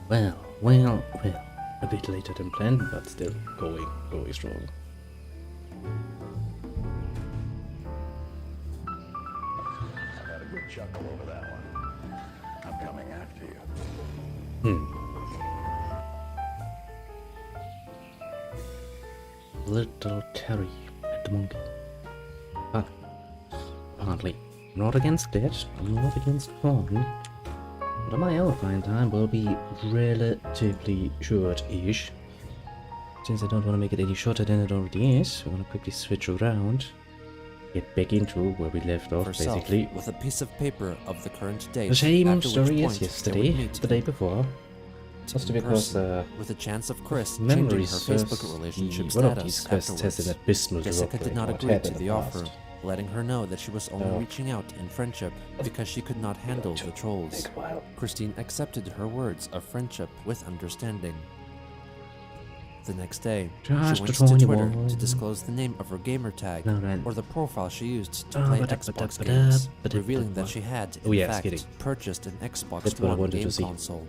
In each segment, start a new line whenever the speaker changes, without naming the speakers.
Well, a bit later than planned, but still going strong.
I've had a good chuckle over that one. I'm coming after you.
Little Terry and the monkey. But apparently, I'm not against it. I'm not against fun. But my outline time will be relatively short-ish. Since I don't want to make it any shorter than it already is, I'm gonna quickly switch around. Get back into where we left off,
herself
basically.
with a piece of paper of the current date.
The same
after which
story as
point they
yesterday,
would meet
the day before. Mostly
in
because
person, with a chance of Chris changing her
memory
Facebook
serves,
relationship
one of these
status
quests has an
afterwards.
abysmal
Jessica
drop
did not
rate, or
agree
had
to
in
the
past.
offer, letting her know that she was only
Oh.
reaching out in friendship because she could not handle the trolls.
Take a while.
Christine accepted her words of friendship with understanding. The next day,
Just
she went
a
to
21.
Twitter to disclose the name of her gamer tag
No, no.
or the profile she used to
Oh,
play
but-
Xbox
but-
games,
but-
revealing that she had,
Oh,
in
yeah,
fact,
kidding.
purchased an Xbox
That's what I
One
wanted to
game
see.
console.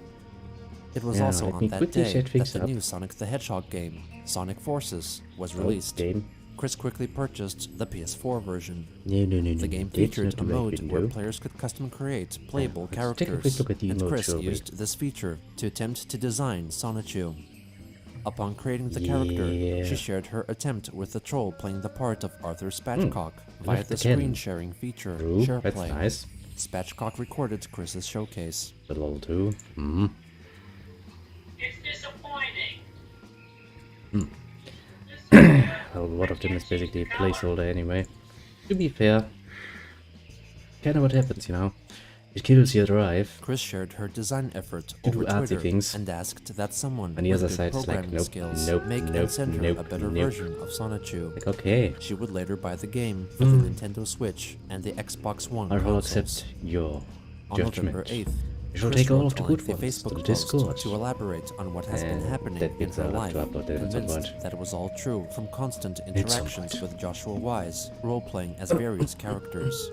It was
Yeah,
also
let
on
me
that
quickly
day
set
that
things
the
up.
new Sonic the Hedgehog game, Sonic Forces, was
Oh,
released.
game.
Chris quickly purchased the PS4 version.
No.
The game
It's
featured
not
a
too late
mode
video.
where players could custom create playable
let's take a quick
characters,
look at the
and
emote,
Chris
shall we?
used this feature to attempt to design Sonichu. Upon creating the character,
Yeah.
she shared her attempt with the troll playing the part of Arthur Spatchcock via
left
the
again.
screen sharing feature
True, that's
SharePlay.
nice.
Spatchcock recorded Chris's showcase.
The level 2. Mm-hmm.
It's disappointing.
Well, one of them is basically a placeholder anyway. To be fair, kind of what happens, you know. It kills your drive.
Chris shared her design effort
To
over
do artsy
Twitter
things.
and asked that someone
And the
with
other
good
side's like,
programming
nope,
skills
nope,
make
nope,
and send her
nope,
a better
nope.
version of Sonichu.
Like, okay,
She would later buy the game for the Nintendo Switch and the Xbox One
I will
consoles.
accept your
On November
judgment.
8th,
You shall
Chris
take all
wrote
of the
a
good
lengthy
ones to
Facebook
the
post
Discord.
to elaborate on what has been
And
happening
that
in
means
her
I'll have
life,
to upload it at some
convinced
point.
that it was all true from constant
some
interactions
point.
with Joshua Wise, role-playing as various characters.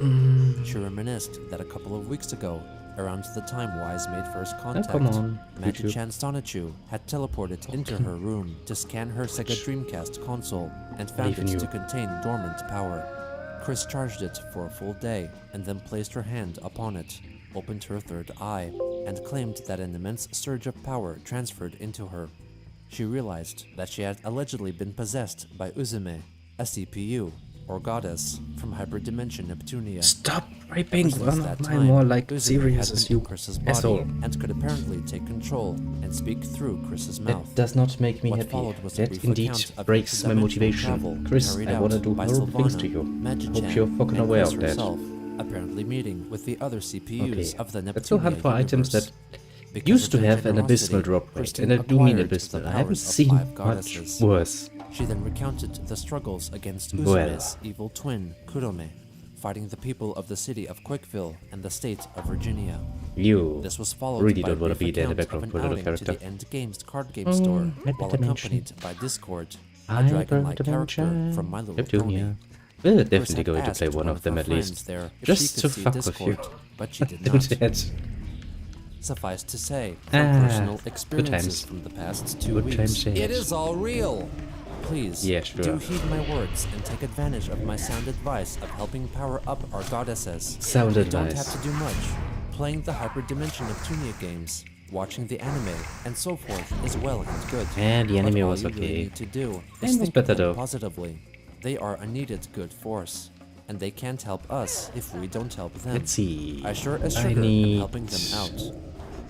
She reminisced that a couple of weeks ago, around the time Wise made first contact,
come on, YouTube.
Magic-chan Sonichu had teleported into her room to scan her Sega Dreamcast console and found
Believe in
it
you.
to contain dormant power. Chris charged it for a full day and then placed her hand upon it, opened her third eye, and claimed that an immense surge of power transferred into her. She realized that she had allegedly been possessed by Uzume, a CPU, or goddess, from hyperdimension Neptunia.
Stop raping
Since
one
that
of my
time,
more like
Uzume
serious
had
as
been in
you
Chris's body
asshole.
and could apparently take control and speak through Chris's mouth.
That does not make me
What
happy.
followed was a
That
brief
indeed
account of
breaks my
interdimensional
motivation.
travel
Chris,
carried
I wanna
out
do
by
horrible things
Sylvana,
to you.
Magic-chan,
Hope you're fucking
and
aware
Chris
of that.
herself, apparently meeting with the other CPUs
Okay,
of the
let's go hunt
Neptunia
for items
universe.
that
Because
used
of
to
her
have an abysmal
generosity,
drop rate,
Christine
and I do mean
acquired
abysmal.
the
I haven't
powers of
seen
5
much
goddesses.
worse.
She then recounted the struggles against
Well.
Uzume's evil twin, Kurome, fighting the people of the city of Quickville and the state of Virginia.
You
This was followed
really
by
don't
a
want to
brief
be there in the
account
background
of
for a
an
little
outing to
character.
the End Games card game store, while accompanied by Discord, a dragon-like character from My Little Pony.
We're
Chris
definitely
had
going to
asked
play one
one
of them
her
at
friends
least.
there if
Just
she
to
could see
fuck with you.
Discord, but she did
Do
not.
that.
Suffice to say, from
Ah,
personal
good
experiences
times.
from the past 2
Good
weeks,
times, yes.
it is all real. Please,
Yeah, sure.
do heed my words and take advantage of my sound advice of helping power up our goddesses.
Sound
You
advice.
don't have to do much. Playing the Hyperdimension Neptunia games, watching the anime, and so forth is well and good.
And the
But
anime
all
was
you really
okay.
need to do
And
is
it was
think
better
of them
though.
positively. They are a needed good force, and they can't help us if we don't help them.
Let's see.
I sure as
I
sugar am
need
helping them out.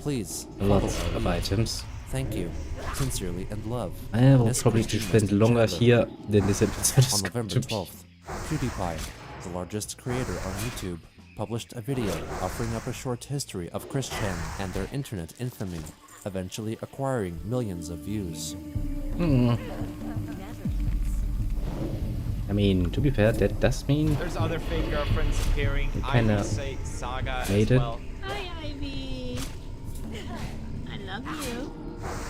Please,
a lot
follow
of
me.
items.
Thank you. Sincerely and love.
I will
Miss
probably
Christine
spend longer
Chandler.
here than this episode is
On
going
November
to be.
12th, PewDiePie, the largest creator on YouTube, published a video offering up a short history of Chris Chan and their internet infamy, eventually acquiring millions of views.
I mean, to be fair, that does mean
There's other fake girlfriends appearing.
You
I
kinda
would say Saga
made
as
it.
well.
Hi, Ivy. I love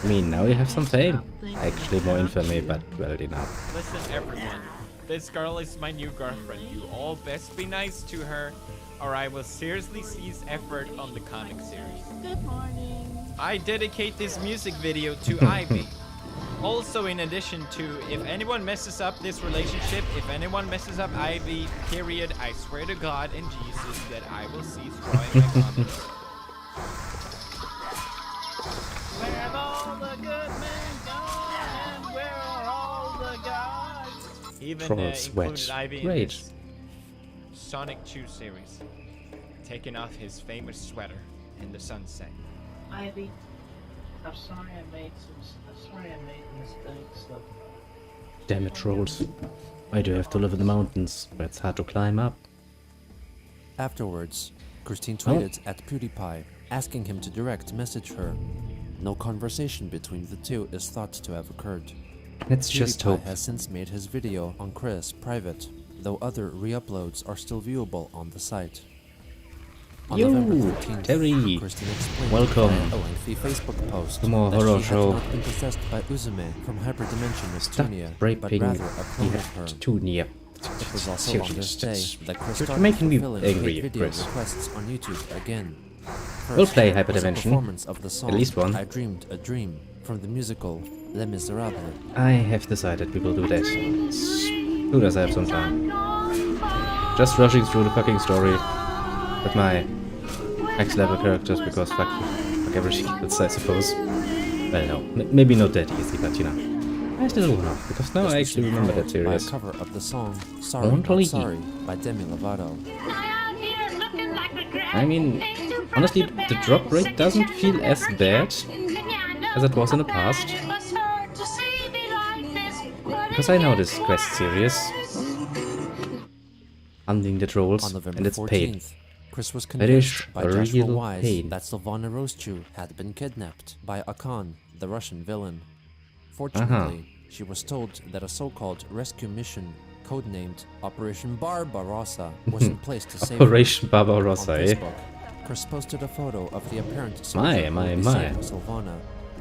you.
now you have some fame. Actually, more infamy, but well enough.
Listen, everyone. This girl is my new girlfriend. You all best be nice to her. or I will seriously cease effort on the comic series.
Good morning.
I dedicate this music video to Ivy. Also, in addition to, if anyone messes up this relationship, if anyone messes up Ivy, period, I swear to God and Jesus that I will cease drawing my comics. Where have all the good men gone, and where are all the gods? Even
Troll sweat.
included Ivy in
Great.
this Sonic 2 series, taking off his famous sweater in the sunset.
Ivy, I'm sorry I made mistakes. Look,
Damn it, trolls. Why do you have to live in the mountains where it's hard to climb up?
Afterwards, Christine tweeted at PewDiePie, asking him to direct message her. No conversation between the two is thought to have occurred.
Let's just
PewDiePie
hope.
has since made his video on Chris private, though other re-uploads are still viewable on the site. On
Yo,
November 13th,
Terry.
Christine explained
Welcome.
via a lengthy Facebook post
To more
that
horror
she
show.
had not been possessed by Uzume from hyperdimension
Stop
Neptunia, but
raping
rather
the
opponent her.
Neptunia.
It was also on this day that Chris
You're
started
making me
fulfilling
angry,
paid video
Chris.
requests on YouTube again.
We'll
First
play
was a
Hyperdimension.
performance of the song
At least one.
I Dreamed a Dream from the musical Les Miserables.
I have decided we will do that. Soon as I have some time. Just rushing through the fucking story with my max level characters because fuck everything else, I suppose. Well, no, maybe not that easy, but you know. I still wanna, because now
This
I
was
actually remember that
followed by a
series.
cover of the song Sorry
Only.
Not Sorry by Demi Lovato.
I mean, honestly, the drop rate doesn't feel as bad as it was in the past. Because I know this quest series. Hunting the trolls,
On November
and it's paid.
14th, Chris was
It
convinced
is
by
a
Joshua
real
Wise
pain.
that Sylvana Rosechew had been kidnapped by Akan, the Russian villain. Fortunately, she was told that a so-called rescue mission, codenamed Operation Barbarossa, was in place to save her.
Operation
On
Barbarossa, eh?
Facebook, Chris posted a photo of the apparent
My,
soldier
my,
who would be
my.
saving Sylvana.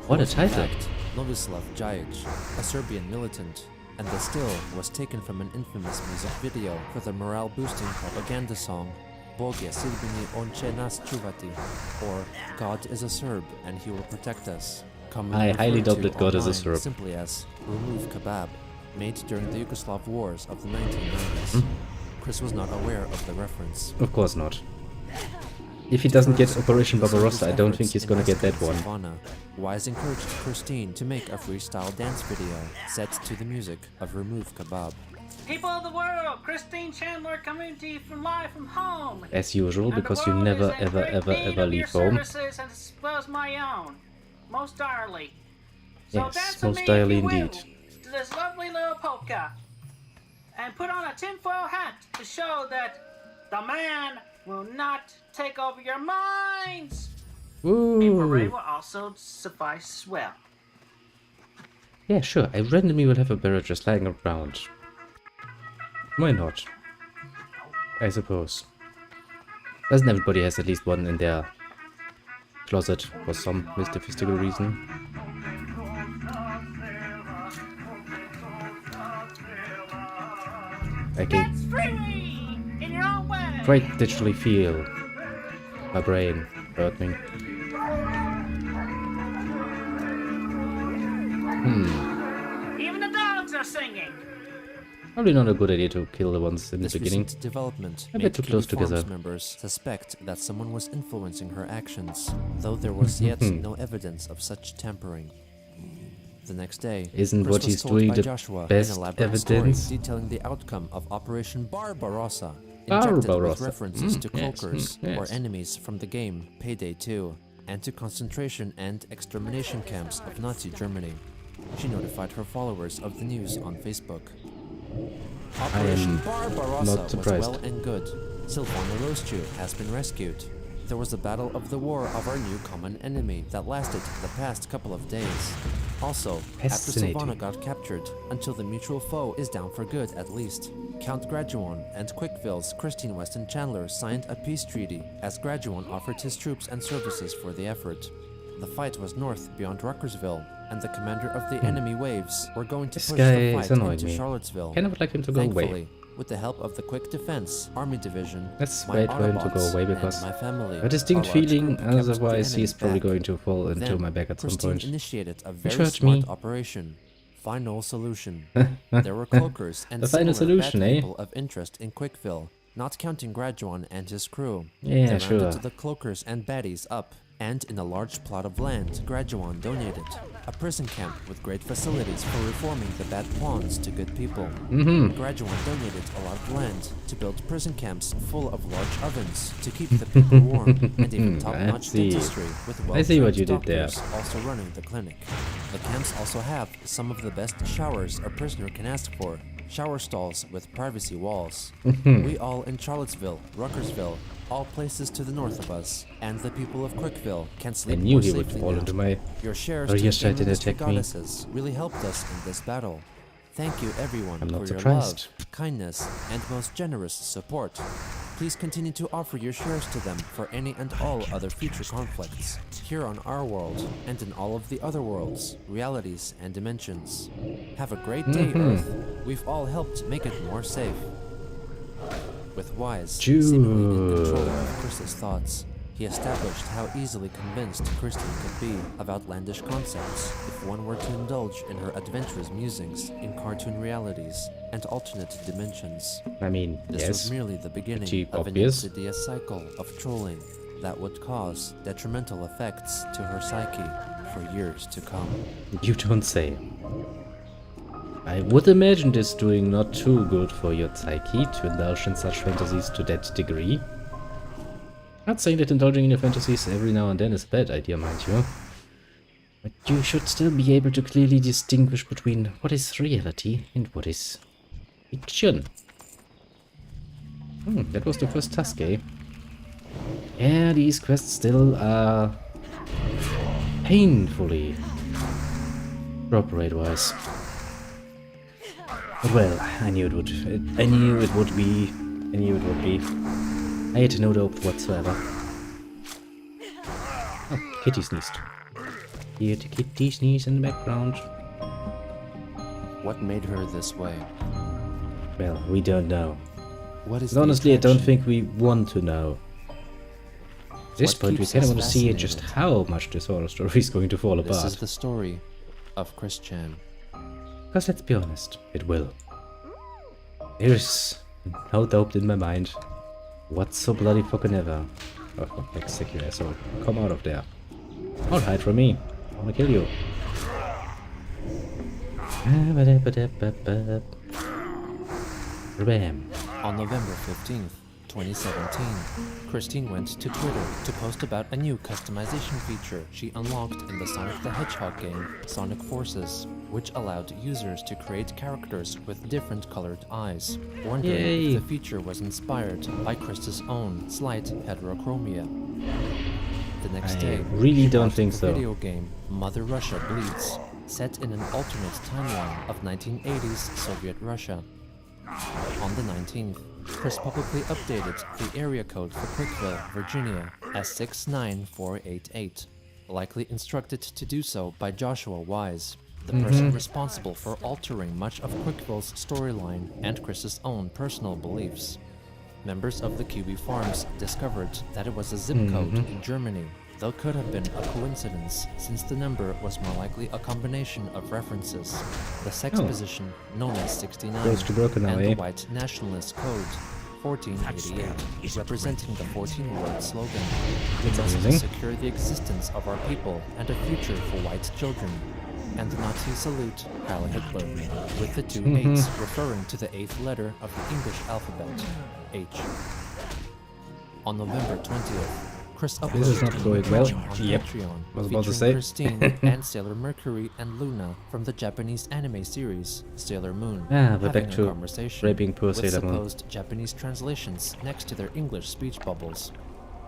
What a
Was in
title.
fact Novislav Djajic, a Serbian militant, and the still was taken from an infamous music video for the morale-boosting propaganda song Bog je Srbini, on će nas čuvati, or God is a Serb and he will protect us. Commonly
I highly
referred
doubt
to
that God is a
online
Serb.
simply as Remove Kebab, made during the Yugoslav wars of the 1990s.
Hmm.
Chris was not aware of the reference.
Of course not. If he doesn't get Operation Barbarossa, I don't think he's gonna get that one.
Sylvana, Wise encouraged Christine to make a freestyle dance video set to the music of Remove Kebab.
people of the world, Christine Chandler coming to you from live from home.
As usual,
And the
because you
world
never,
is in
ever,
great
ever,
need
ever
of your
leave home.
services, and as well as my own, most direly. So
Yes,
dance with
most
me, if
direly
you will,
indeed.
to this lovely little polka, and put on a tinfoil hat to show that the man will not take over your minds. A parade
Ooh.
will also suffice well.
Yeah, sure. I randomly will have a barrel just lying around. Why not? I suppose. Doesn't everybody has at least one in their closet for some mystical reason? I can
Dance freely in your own way.
quite digitally feel my brain hurting.
Even the dogs are singing.
Probably not a good idea to kill the ones in the
This
beginning.
recent development
A bit
made
too
Kiwi
close
Farms
together.
members suspect that someone was influencing her actions, though there was yet no evidence of such tampering. The next day,
Isn't
Chris
what
was
he's
told
doing
by
the
Joshua
best
an elaborate
evidence?
story detailing the outcome of Operation Barbarossa, injected with
Barbarossa.
references to
Yes,
cloakers
yes.
or enemies from the game Payday 2, and to concentration and extermination camps of Nazi Germany. She notified her followers of the news on Facebook. Operation Barbarossa
not
was
surprised.
well and good. Sylvana Rosechew has been rescued. There was a battle of the war of our new common enemy that lasted the past couple of days. Also, after
Fascinating.
Sylvana got captured, until the mutual foe is down for good at least. Count Graduan and Quickville's Christine Weston Chandler signed a peace treaty as Graduan offered his troops and services for the effort. The fight was north beyond Ruckersville, and the commander of the enemy waves were going to
This
push
guy
the
is
fight
annoying
into
me.
Charlottesville.
Kind of would like him to go away.
Thankfully, with the help of the Quick Defense Army Division,
Let's
my
wait for him to go
Autobots,
away
and
because
my family,
I have a distinct
a large
feeling
group kept the
otherwise he's
enemies
probably
back.
going to fall into
Then,
my back at some
Christine
point.
initiated a
Which
very
hurt
smart
me.
operation. Final solution. There were cloakers and
The final
similar
solution,
bad
eh?
people of interest in Quickville, not counting Graduan and his crew.
Yeah,
They
sure.
rounded the cloakers and baddies up, and in a large plot of land, Graduan donated a prison camp with great facilities for reforming the bad pawns to good people. Graduan donated a lot of land to build prison camps full of large ovens to keep the people warm, and even top-notch
see.
dentistry with
I see what you
well-trained
did there.
doctors also running the clinic. The camps also have some of the best showers a prisoner can ask for. Shower stalls with privacy walls. We all in Charlottesville, Ruckersville, all places to the north of us, and the people of Quickville can
I
sleep
knew
more
he would
safely
fall
now.
into my...
Your shares
Oh,
to
yes,
the
I did
Industry
attack me.
Goddesses really helped us in this battle. Thank you everyone
I'm
for
not
your
surprised.
love, kindness, and most generous support. Please continue to offer your shares to them for any and all other future conflicts, here on our world, and in all of the other worlds, realities, and dimensions. Have a great day, Earth. We've all helped make it more safe. With Wise seemingly in control of Chris's thoughts, he established how easily convinced Christine could be of outlandish concepts if one were to indulge in her adventurous musings in cartoon realities and alternate dimensions.
I mean,
This
yes.
was merely the beginning
Pretty
of an
obvious.
insidious cycle of trolling that would cause detrimental effects to her psyche for years to come.
You don't say. I would imagine this doing not too good for your psyche to indulge in such fantasies to that degree. Not saying that indulging in your fantasies every now and then is a bad idea, mind you. But you should still be able to clearly distinguish between what is reality and what is fiction. That was the first task, eh? Yeah, these quests still are painfully drop rate-wise. But well, I knew it would be. I had no doubt whatsoever. Oh, kitty sneezed. Hear the kitty sneeze in the background.
What made her this way?
Well, we don't know.
What is
But honestly, I don't
attraction?
think we want to know. At this
What
point, we
keeps
kind of
us
want to see just
fascinated?
how much this horror story is going to fall
This
apart.
is the story of Chris Chan.
Because let's be honest, it will. There's no doubt in my mind. What's so bloody fucking ever? Oh, for fuck's sake, you asshole. Come out of there. Don't hide from me. I wanna kill you. Bam.
On November 15th, 2017, Christine went to Twitter to post about a new customization feature she unlocked in the Sonic the Hedgehog game, Sonic Forces, which allowed users to create characters with different colored eyes, wondering
Yay.
if the feature was inspired by Chris's own slight heterochromia. The next
I
day,
really
she
don't
launched
think
the
so.
video game Mother Russia Bleeds, set in an alternate timeline of 1980s Soviet Russia. On the 19th, Chris publicly updated the area code for Quickville, Virginia as 69488, likely instructed to do so by Joshua Wise, the person responsible for altering much of Quickville's storyline and Chris's own personal beliefs. Members of the Kiwi Farms discovered that it was a zip code in Germany, though could have been a coincidence since the number was more likely a combination of references. The sex
Oh.
position, known as 69,
Close to broken now,
and
eh?
the white nationalist code, 1488, representing the 14-word slogan. We must
amazing.
secure the existence of our people and a future for white children. And the Nazi salute, Heil Hitler, with the two eights referring to the eighth letter of the English alphabet, H. On November 20th, Chris uploaded
This is not
a
going
new
well.
drawing on
Yep.
Patreon,
Was about to
featuring
say.
Christine and Sailor Mercury and Luna from the Japanese anime series Sailor Moon,
Ah, we're
having
back
a
to
conversation
raping poor
with
Sailor Moon.
supposed Japanese translations next to their English speech bubbles.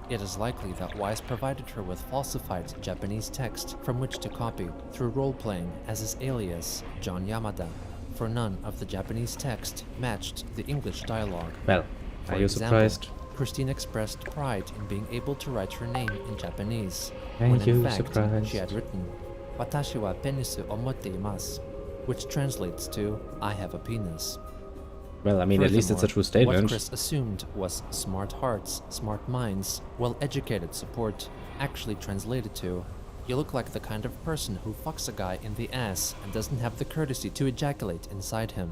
It is likely that Wise provided her with falsified Japanese text from which to copy through role-playing as his alias, John Yamada, for none of the Japanese text matched the English dialogue.
Well,
For
are you
example,
surprised?
Christine expressed pride in being able to write her name in Japanese,
Are
when in
you
fact
surprised?
she had written, "Watashi wa penisu omotte imasu," which translates to, "I have a penis."
Well, I mean, at least it's a true
What
statement.
Chris assumed was smart hearts, smart minds, well-educated support, actually translated to, you look like the kind of person who fucks a guy in the ass and doesn't have the courtesy to ejaculate inside him.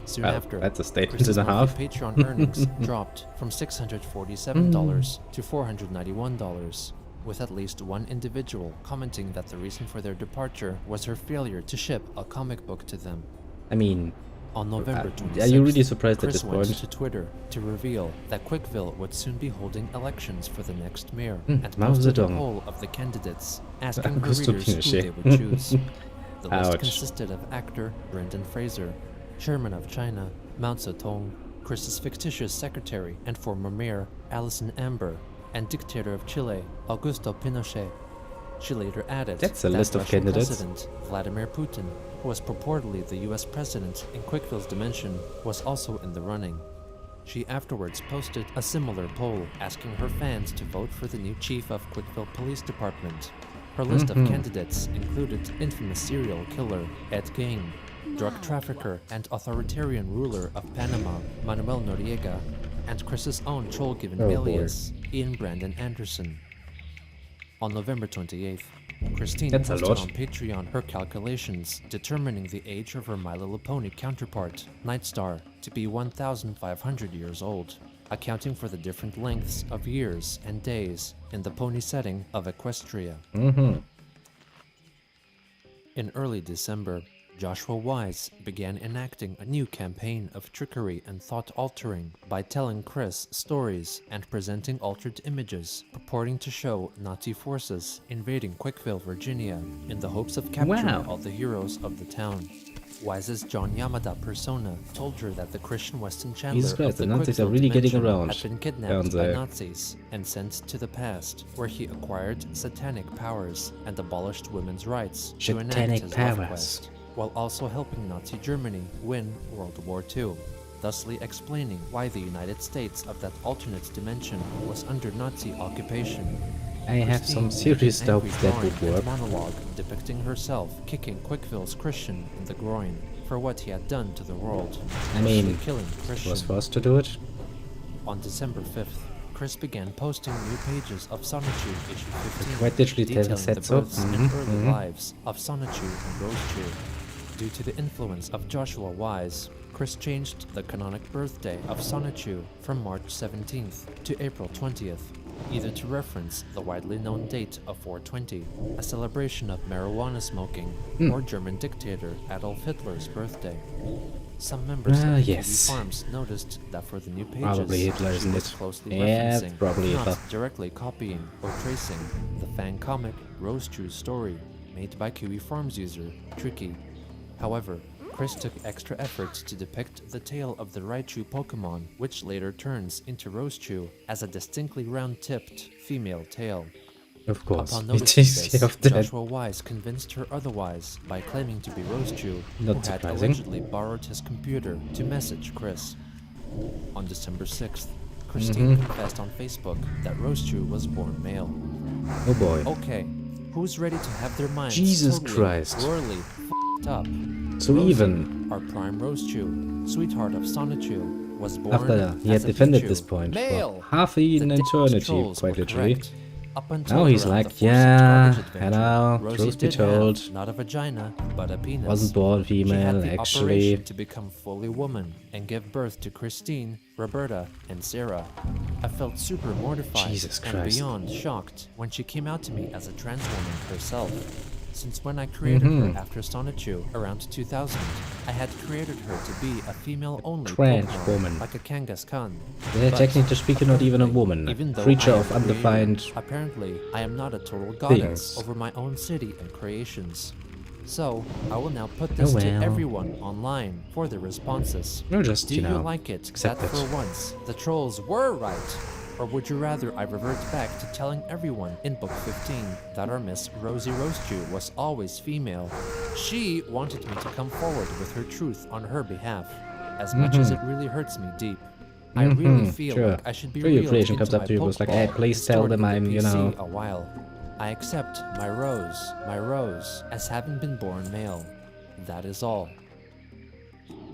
Soon
Well,
after,
that's a statement
Chris's
and a
monthly
half.
Patreon earnings dropped from $647 to $491, with at least one individual commenting that the reason for their departure was her failure to ship a comic book to them.
I mean,
On November 26th,
are you really surprised at
Chris
this
went
point?
to Twitter to reveal that Quickville would soon be holding elections for the next mayor, and
Mao
posted a
Zedong.
poll of the candidates, asking her
Augusto
readers who
Pinochet.
they would choose. The list
Ouch.
consisted of actor Brendan Fraser, chairman of China Mao Zedong, Chris's fictitious secretary and former mayor Alison Amber, and dictator of Chile Augusto Pinochet. She later added
That's a
that
list of
Russian
candidates.
President Vladimir Putin, who was purportedly the US president in Quickville's dimension, was also in the running. She afterwards posted a similar poll asking her fans to vote for the new chief of Quickville Police Department. Her list of candidates included infamous serial killer Ed Gein, drug trafficker and authoritarian ruler of Panama Manuel Noriega, and Chris's own troll-given
Oh, boy.
alias Ian Brandon Anderson. On November 28th, Christine
That's a
posted
lot.
on Patreon her calculations determining the age of her My Little Pony counterpart, Nightstar, to be 1,500 years old, accounting for the different lengths of years and days in the pony setting of Equestria. In early December, Joshua Wise began enacting a new campaign of trickery and thought-altering by telling Chris stories and presenting altered images purporting to show Nazi forces invading Quickville, Virginia, in the hopes of capturing
Wow.
all the heroes of the town. Wise's John Yamada persona told her that the Christian Weston Chandler
Jesus Christ,
of the
the Nazis are
Quickville
really getting
dimension
around,
had been kidnapped
aren't
by
they?
Nazis and sent to the past, where he acquired satanic powers and abolished women's rights to enact
Satanic
his love
powers.
quest, while also helping Nazi Germany win World War II, thusly explaining why the United States of that alternate dimension was under Nazi occupation.
I have some serious
Christine
doubts that
angry
would
drawing
work.
and monologue depicting herself kicking Quickville's Christian in the groin for what he had done to the world,
I mean,
mostly killing Christian.
was forced to do it.
On December 5th, Chris began posting new pages of Sonichu issue 15,
Quite literally
detailing the
said so.
births and early lives of Sonichu and Rosechu. Due to the influence of Joshua Wise, Chris changed the canonic birthday of Sonichu from March 17th to April 20th, either to reference the widely known date of 420, a celebration of marijuana smoking, or German dictator Adolf Hitler's birthday. Some members of the
yes.
TV farms noticed that for the new pages,
Probably Hitler,
she
isn't
was
it?
closely
Yeah, it's
referencing,
probably
not
Hitler.
directly copying or tracing, the fan comic Rosechu's story, made by Kiwi Farms user Tricky. However, Chris took extra efforts to depict the tail of the Raichu Pokemon, which later turns into Rosechu as a distinctly round-tipped female tail.
Of course,
Upon
it
noticing
is
this,
of that.
Joshua Wise convinced her otherwise by claiming to be Rosechu, who
Not
had
surprising.
allegedly borrowed his computer to message Chris. On December 6th, Christine confessed on Facebook that Rosechu was born male.
Oh boy.
Okay, who's ready to have their minds
Jesus
totally,
Christ.
royally f***ed up?
So
Rosie,
even
our prime Rosechu, sweetheart of Sonichu, was born
after he
as
had
a
defended
Pichu,
this point
male.
for half an
The damned
eternity,
trolls
quite
were
literally.
correct. Up until
Now he's
around
like,
the Force of
yeah,
Garbage adventure,
hello,
Rosie
truth be
did have
told,
not a vagina, but a penis.
wasn't born
She had
female,
the
actually.
operation to become fully woman and give birth to Christine, Roberta, and Sarah. I felt super mortified
Jesus
and
Christ.
beyond shocked when she came out to me as a trans woman herself. Since when I created her after Sonichu around 2000, I had created her to be a female-only
Trans
Pokemon,
woman.
like a Kangaskhan.
Yeah,
But
technically speaking, not even a
apparently,
woman.
even though
Creature
I am
of
a
undefined
creator, apparently, I am not a total goddess
things.
over my own city and creations. So, I will now put this to
well.
everyone online for their responses.
No, just,
Do
you
you
know,
like it
accept
that
it.
for once the trolls were right? Or would you rather I revert back to telling everyone in Book 15 that our Miss Rosie Rosechu was always female? She wanted me to come forward with her truth on her behalf, as much as it really hurts me deep. I really feel
sure.
like I should be
Sure, your
reeled
creation
into
comes up
my
to you, it's like,
Pokeball
hey,
and
please tell
stored
them
in the
I'm, you
PC
know.
a while. I accept my rose, as having been born male. That is all.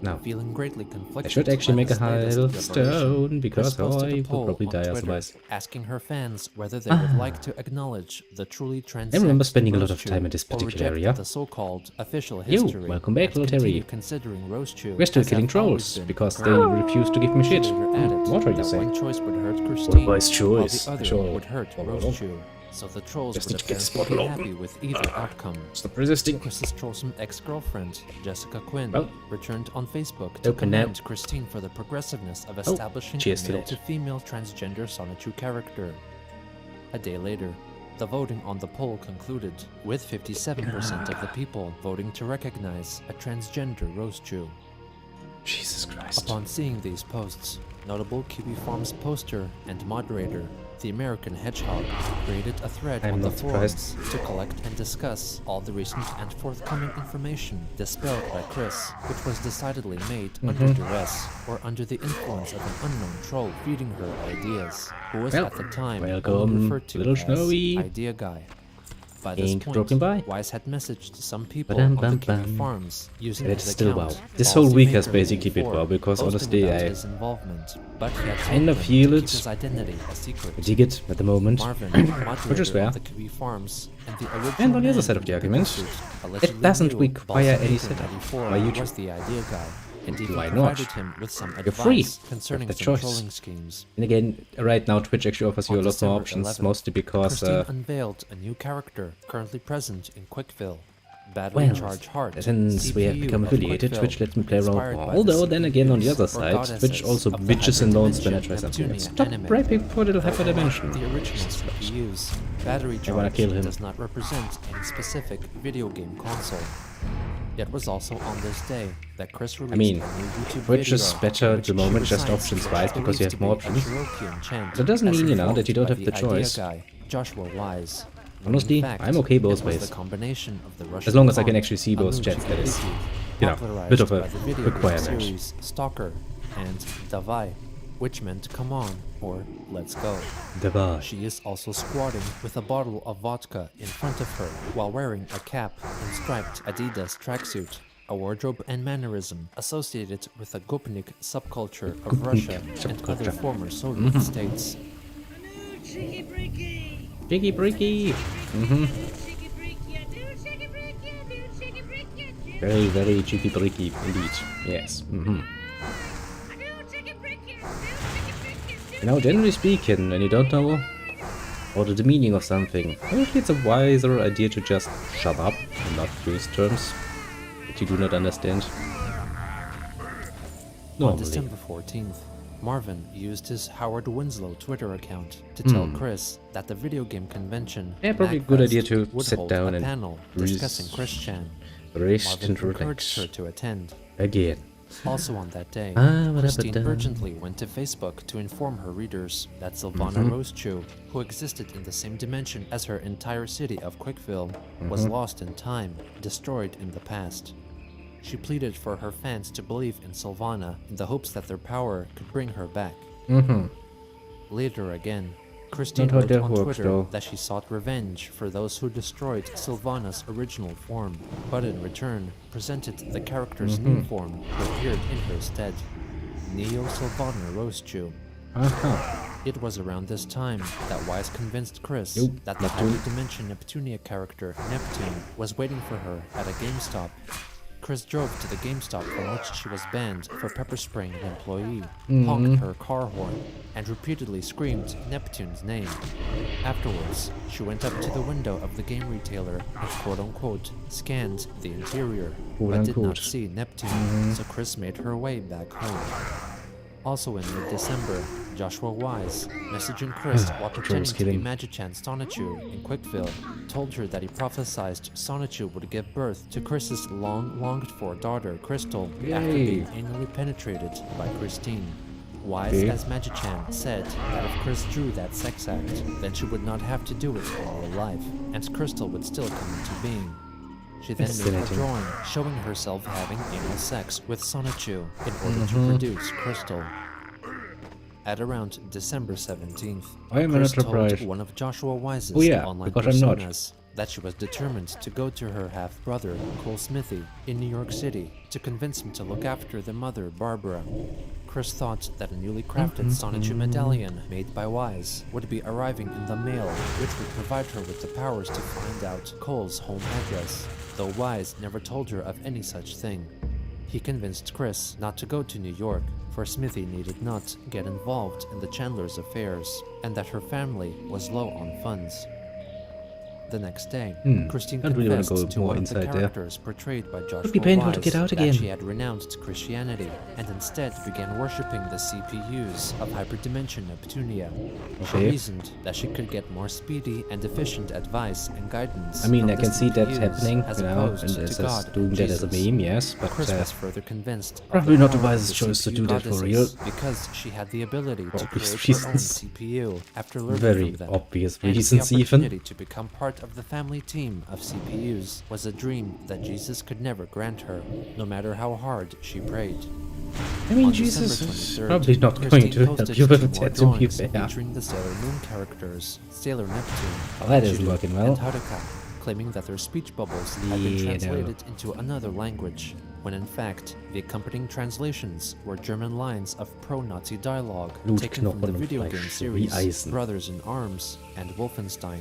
Now,
Feeling greatly conflicted,
I should actually
by
make a
the status
Hive
of
of
the revolution,
stone because
Chris posted a
I will
poll
probably
on
die
Twitter
otherwise.
asking her fans whether they would like to acknowledge the truly
I remember
trans
spending a lot of time in this particular area.
the so-called official
You,
history.
welcome back,
and
little
continue
Terry.
considering Rose Chew
We're still
as
killing
have always
trolls
been
because
her
they
girl.
refuse to give me
She
shit.
later added
What are you
that
saying?
one choice would hurt Christine,
wise choice,
while the
sure.
other would hurt Rose Chew. So the trolls
Just
would
need to get this
apparently be
bottle
happy
open.
with either outcome.
Stop resisting.
Chris's troublesome ex-girlfriend, Jessica Quinn,
Well,
returned on Facebook to
open now.
commend Christine for the progressiveness of establishing
cheers
a
to that.
male-to-female transgender Sonichu character. A day later, the voting on the poll concluded, with 57% of the people voting to recognize a transgender Rose Chew.
Jesus Christ.
Upon seeing these posts, notable Kiwi Farms poster and moderator, the American Hedgehog, created a thread
I'm
on the
not surprised.
forums to collect and discuss all the recent and forthcoming information dispelled by Chris, which was decidedly made under duress or under the influence of an unknown troll feeding her ideas, who was
Well,
at the time
welcome,
only referred to
little
as
Snowy.
Idea Guy. By this
Ink
point,
dropping by.
Wise had messaged some people
Ba-dum,
on the
bum,
Kiwi
bum.
Farms using
But
his
it's still
account.
WoW. This
Ballsy
whole week has
Maker
basically been
before,
WoW because
boasting
honestly
about
I
his involvement, but he had
kind
told
of
them
feel
to keep
it.
his identity a secret.
dig it at the moment.
Marvin,
Which is
moderator
fair.
of the Kiwi Farms, and the original
And on the other
man
side of the
in
argument,
suit,
it
allegedly
doesn't
knew
require
Ballsy
any
Maker
setup
94
by YouTube.
was the idea guy, and even
Why not?
provided him with some
You're free.
advice concerning
Have the
some
choice.
trolling schemes.
And again, right now Twitch actually offers you a
On
lot more
December
options,
11th,
mostly because
Christine unveiled a new character currently present in Quickville. Battery
well,
Charge Heart,
since we have
CPU
become
of
affiliated,
Quickville,
Twitch lets me play around
inspired
more.
by the
Although then again on the other
CPUs or
side,
goddesses
Twitch also
of the
bitches and moans when I
hyperdimension
try something.
Neptunia
Stop
anime.
rapping for little
Though
hyperdimension.
unlike the original CPUs, Battery
I wanna
Charge
kill him.
does not represent any specific video game console. It was also on this day that Chris released
mean,
a new YouTube
Twitch
video
is better
in
at
which
the
she
moment just
recites
options-wise
what
because you
believed
have
to
more
be a
options.
Cherokee chant
That doesn't
as
mean, you know, that you don't
informed
have
by
the
idea
choice.
guy, Joshua Wise.
Honestly,
In fact,
I'm okay both
it was
ways.
the combination of the Russian
As long as I can
font,
actually see both
Anuj
chats, that is.
Levy,
You know,
popularized
bit of a
by the video game
requirement.
series Stalker, and Davai, which meant come on or let's go.
Goodbye.
She is also squatting with a bottle of vodka in front of her while wearing a cap and striped Adidas tracksuit, a wardrobe and mannerism associated with the Gopnik subculture of Russia and other
subculture.
former Soviet states.
Jiggy breaky. Very, very cheeky breaky indeed. Yes. Now, generally speaking, when you don't know or the meaning of something, usually it's a wiser idea to just shut up and not use terms that you do not understand.
On
Normally.
December 14th, Marvin used his Howard Winslow Twitter account to tell Chris that the video game convention
Yeah, probably a good idea
MagFest
to
would
sit
hold
down
a
and
panel discussing Chris Chan.
Rest
Marvin
and
encouraged her
relax.
to attend.
Again.
Also on that day,
What
Christine
happened?
urgently went to Facebook to inform her readers that Sylvana Rosechew, who existed in the same dimension as her entire city of Quickville, was lost in time, destroyed in the past. She pleaded for her fans to believe in Sylvana in the hopes that their power could bring her back. Later again, Christine
Not how
wrote
that
on
works,
Twitter
though.
that she sought revenge for those who destroyed Sylvana's original form, but in return presented the character's new form who appeared in her stead, Neo Sylvana Rosechew. It was around this time that Wise convinced Chris
Nope,
that the
Neptune.
Higher Dimension Neptunia character, Neptune, was waiting for her at a GameStop. Chris drove to the GameStop from which she was banned for pepper spraying an employee, honked her car horn, and repeatedly screamed Neptune's name. Afterwards, she went up to the window of the game retailer and quote-unquote scanned the interior, but did not
Quote-unquote.
see Neptune, so Chris made her way back home. Also in mid-December, Joshua Wise, messaging Chris while pretending to be
killing.
Magichan Sonichu in Quickville, told her that he prophesied Sonichu would give birth to Chris's long-longed-for daughter, Crystal, after being anally penetrated by Christine. Wise,
Okay.
as Magichan, said that if Chris drew that sex act, then she would not have to do it in real life, and Crystal would still come into being. She then made a
Fascinating.
drawing showing herself having anal sex with Sonichu in order to produce Crystal. At around December 17th,
I am
Chris
not surprised.
told one of Joshua Wise's
Oh yeah,
online
because I'm not.
personas that she was determined to go to her half-brother, Cole Smithy, in New York City to convince him to look after their mother, Barbara. Chris thought that a newly crafted Sonichu medallion made by Wise would be arriving in the mail, which would provide her with the powers to find out Cole's home address, though Wise never told her of any such thing. He convinced Chris not to go to New York, for Smithy needed not get involved in the Chandler's affairs, and that her family was low on funds. The next day, Christine
Don't really wanna
confessed
go
to
more
one of the
inside there.
characters portrayed by Joshua
be painful to
Wise
get out
that
again.
she had renounced Christianity and instead began worshipping the CPUs of Hyperdimension Neptunia. She
Okay.
reasoned that she could get more speedy and efficient advice and guidance.
I mean,
from
I
the
can see that
CPUs
happening,
as
you know,
opposed
and
to
as
God,
doing that as a
Jesus.
meme, yes, but
Chris was further convinced of
probably
the
not the
power of
wisest choice to
CPU
do that for
goddesses
real.
because she had the ability to
obvious
create her own
reasons.
CPU after learning
Very
from them.
obvious
And
reasons
the
even.
opportunity to become part of the family team of CPUs was a dream that Jesus could never grant her, no matter how hard she prayed.
I mean,
On
Jesus
December
is
23rd,
probably not
Christine
going to help
posted
you with
2
that,
more
to be
drawings
fair.
featuring the Sailor Moon characters, Sailor Neptune,
Well, that isn't
Judy,
working well.
and Haruka, claiming that their speech bubbles had been
Yeah, no.
translated into another language, when in fact the accompanying translations were German lines of pro-Nazi dialogue taken from the
Blutknochen und
video game
Fleisch
series
wie Eisen.
Brothers in Arms and Wolfenstein.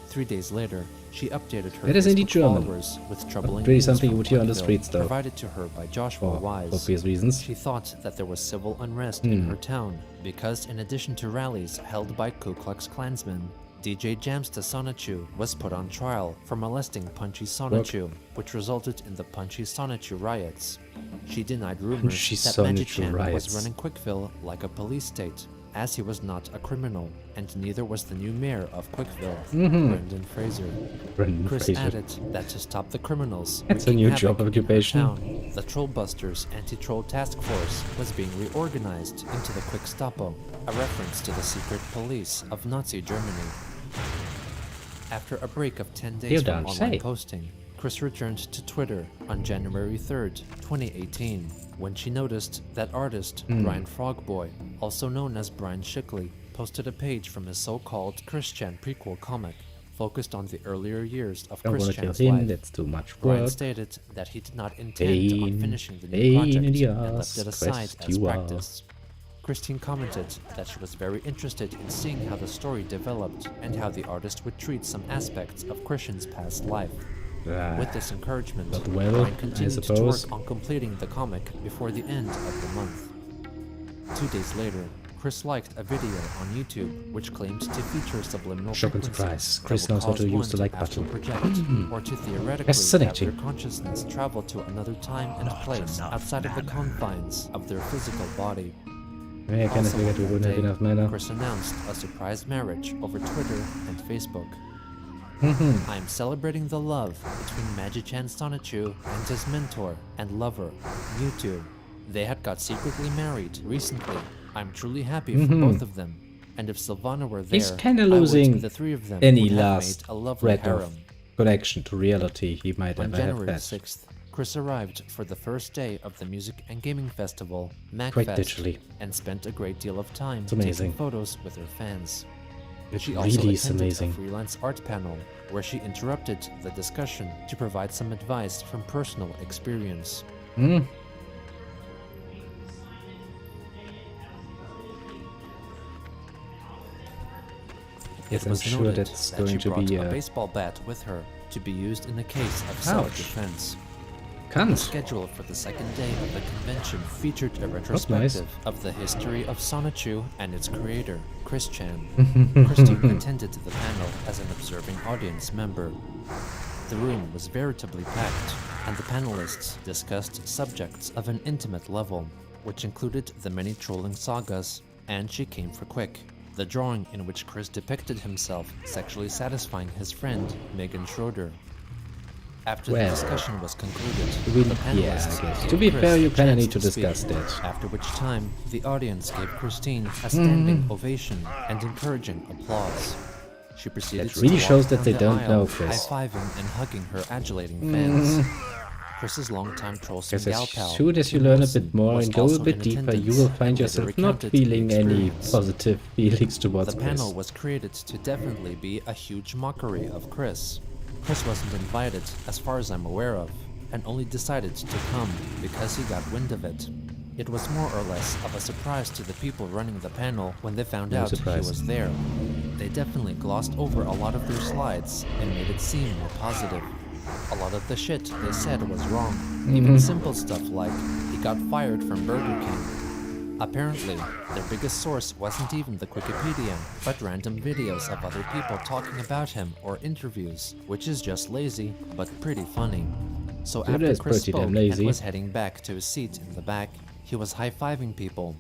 3 days later, she updated her
That is indeed
Facebook
German.
followers with troubling
Really
news
something you
from
would hear on the
Quickville,
streets, though.
provided to her by Joshua
for
Wise.
obvious reasons.
She thought that there was civil unrest in her town because, in addition to rallies held by Ku Klux Klansmen, DJ Jamsta Sonichu was put on trial for molesting Punchy Sonichu, which resulted in the Punchy Sonichu riots. She denied rumors
Punchy
that
Sonichu
Magichan
riots.
was running Quickville like a police state, as he was not a criminal, and neither was the new mayor of Quickville, Brendan Fraser.
Brendan
Chris
Fraser.
added that to stop the criminals
That's a
wreaking
new
havoc
job
in her
occupation.
town, the Trollbusters Anti-Troll Task Force was being reorganized into the Quickstapo, a reference to the secret police of Nazi Germany. After a break of 10 days
You
from
don't
online
say.
posting, Chris returned to Twitter on January 3rd, 2018, when she noticed that artist Brian Frogboy, also known as Brian Shickley, posted a page from his so-called Christian prequel comic, focused on the earlier years of
Don't wanna kill
Christian's
him,
life.
that's too much
Brian
work.
stated that he did not intend on
Pain,
finishing the new
pain
project
in the
and
ass,
left it aside
Quest
as
you are.
practice. Christine commented that she was very interested in seeing how the story developed and how the artist would treat some aspects of Christian's past life. With this encouragement,
But well,
Brian
I
continued to
suppose.
work on completing the comic before the end of the month. 2 days later, Chris liked a video on YouTube which claimed to feature subliminal
Shock and
frequencies
surprise.
that
Chris
would
knows how
cause
to
one
use the like
astral
button.
project, or to theoretically have
Fascinating.
their consciousness travel to another time and place outside of the confines of their physical body.
Yeah, I kind of
Also
figured we
on
wouldn't
that
have
day,
enough mana.
Chris announced a surprise marriage over Twitter and Facebook. I am celebrating the love between Magichan Sonichu and his mentor and lover, Mewtwo. They had got secretly married recently. I'm truly happy for both of them. And if Sylvana were there,
He's kinda
I would,
losing
the three of them
any
would have
last
made a lovely
thread
harem.
of connection to reality he might
On
ever have
January
had.
6th, Chris arrived for the first day of the music and gaming festival,
Quite
MagFest,
digitally.
and spent a great deal of time
amazing.
taking photos with her fans.
It
She also
really is
attended
amazing.
a freelance art panel where she interrupted the discussion to provide some advice from personal experience.
Yes,
It
I'm
was
sure
noted
that's
that
going
she
to
brought
be
a baseball bat with her to be used in the case of
Ouch.
self-defense. The
Cunt.
schedule for the second day of the convention featured a retrospective of the history of Sonichu and its creator, Chris Chan. Christine attended the panel as an observing audience member. The room was veritably packed, and the panelists discussed subjects of an intimate level, which included the many trolling sagas, and She Came for Quick, the drawing in which Chris depicted himself sexually satisfying his friend, Megan Schroeder. After the
Well,
discussion was concluded,
we-
the
yeah,
panelists
I guess.
gave
To be
Chris
fair, you
a
kinda
chance
need to
speak,
discuss that.
after which time the audience gave Christine a standing ovation and encouraging applause. She proceeded
That really
to walk
shows that
down
they
the
don't
aisle,
know Chris.
high-fiving and hugging her adulating fans. Chris's longtime Trollsome
Because
gal
as
pal,
soon as you
Kim
learn a
Wilson,
bit more
was
and go a
also
bit
in
deeper, you
attendance
will
and
find
later
yourself not
recounted the
feeling any
experience.
positive feelings towards
The
Chris.
panel was created to definitely be a huge mockery of Chris. Chris wasn't invited, as far as I'm aware of, and only decided to come because he got wind of it. It was more or less of a surprise to the people running the panel when they found
No
out
surprise.
he was there. They definitely glossed over a lot of their slides and made it seem more positive. A lot of the shit they said was wrong. Even simple stuff like, he got fired from Burger King. Apparently, their biggest source wasn't even the Wikipedia, but random videos of other people talking about him or interviews, which is just lazy, but pretty funny. So
It
after
is
Chris
pretty damn
spoke and
lazy.
was heading back to his seat in the back, he was high-fiving people.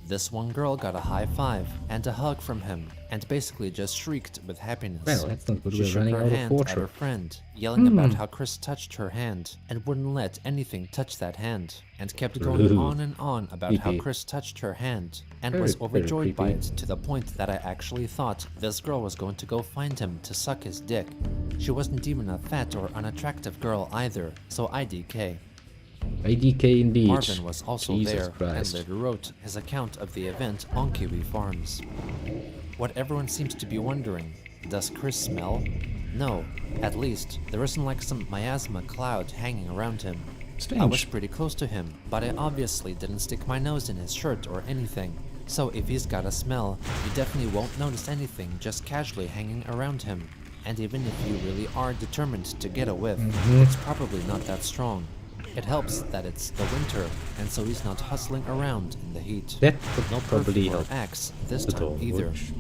This one girl got a high five and a hug from him, and basically just shrieked with happiness.
Well, that's not good.
She
We're
shook
running
her
out of
hand at
water.
her friend, yelling about how Chris touched her hand and wouldn't let anything touch that hand, and kept going
Ooh.
on and on about how
Creepy.
Chris touched her hand, and
Very,
was
very
overjoyed by
creepy.
it to the point that I actually thought this girl was going to go find him to suck his dick. She wasn't even a fat or unattractive girl either, so IDK.
IDK indeed.
Marvin was also
Jesus
there
Christ.
and later wrote his account of the event on Kiwi Farms. What everyone seems to be wondering, does Chris smell? No, at least there isn't like some miasma cloud hanging around him.
Strange.
I was pretty close to him, but I obviously didn't stick my nose in his shirt or anything. So if he's got a smell, you definitely won't notice anything just casually hanging around him. And even if you really are determined to get a whiff, it's probably not that strong. It helps that it's the winter, and so he's not hustling around in the heat.
That would
No
probably
perfume or
help.
axe this
at
time
all,
either.
which-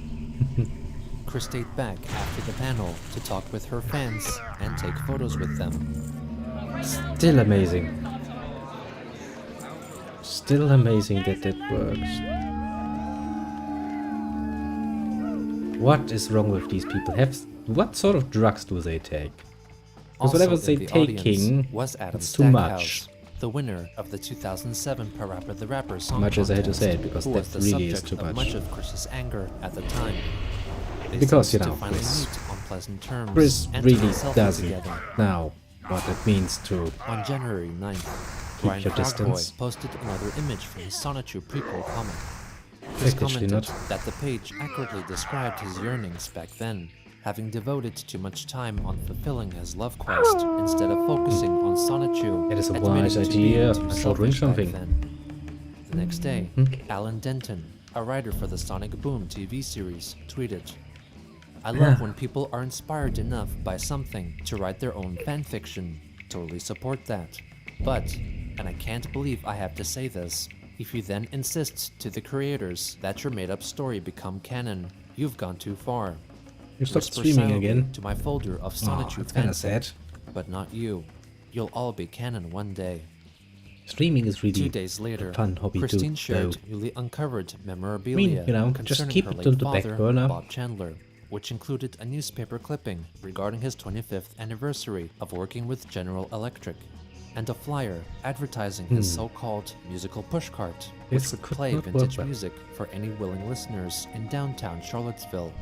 Chris stayed back after the panel to talk with her fans and take photos with them.
Still amazing. Still amazing that that works. What is wrong with these people? What sort of drugs do they take? Because
Also
whatever
in
they're
the audience
taking,
was Adam
that's too much.
Stackhouse, the winner of the 2007 Parappa the Rapper song
Much as I had to
contest,
say it, because
who
that
was the
really is
subject
too
of
much.
much of Chris's anger at the time. They
Because,
seemed
you know,
to finally
Chris-
meet on pleasant terms
Chris
and took a
really
selfie
doesn't
together.
know what it means to
On January 9th, Brian
your
Frogboy
distance.
posted another image from his Sonichu prequel comic. Chris
Technically
commented
not.
that the page accurately described his yearnings back then, having devoted too much time on fulfilling his love quest instead of focusing on Sonichu.
It is a
admitting
wise
to
idea.
being too
I shall drink
selfish back
something.
then. The next day,
Mm-hmm.
Alan Denton, a writer for the Sonic Boom TV series, tweeted, "I love when people are inspired enough by something to write their own fanfiction. Totally support that. But, and I can't believe I have to say this, if you then insist to the creators that your made-up story become canon, you've gone too far.
You stop
Whisper
streaming
silently
again.
to my folder of
Oh,
Sonichu
that's kinda
fanfic,
sad.
but not you. You'll all be canon one day."
Streaming is
2
really
days later,
a fun hobby
Christine
too,
shared
though.
newly uncovered memorabilia
you know, just
concerning
keep
her
it
late
on the back
father,
burner.
Bob Chandler, which included a newspaper clipping regarding his 25th anniversary of working with General Electric, and a flyer advertising his so-called musical pushcart, which
This
would
could
play
not work
vintage
well.
music for any willing listeners in downtown Charlottesville.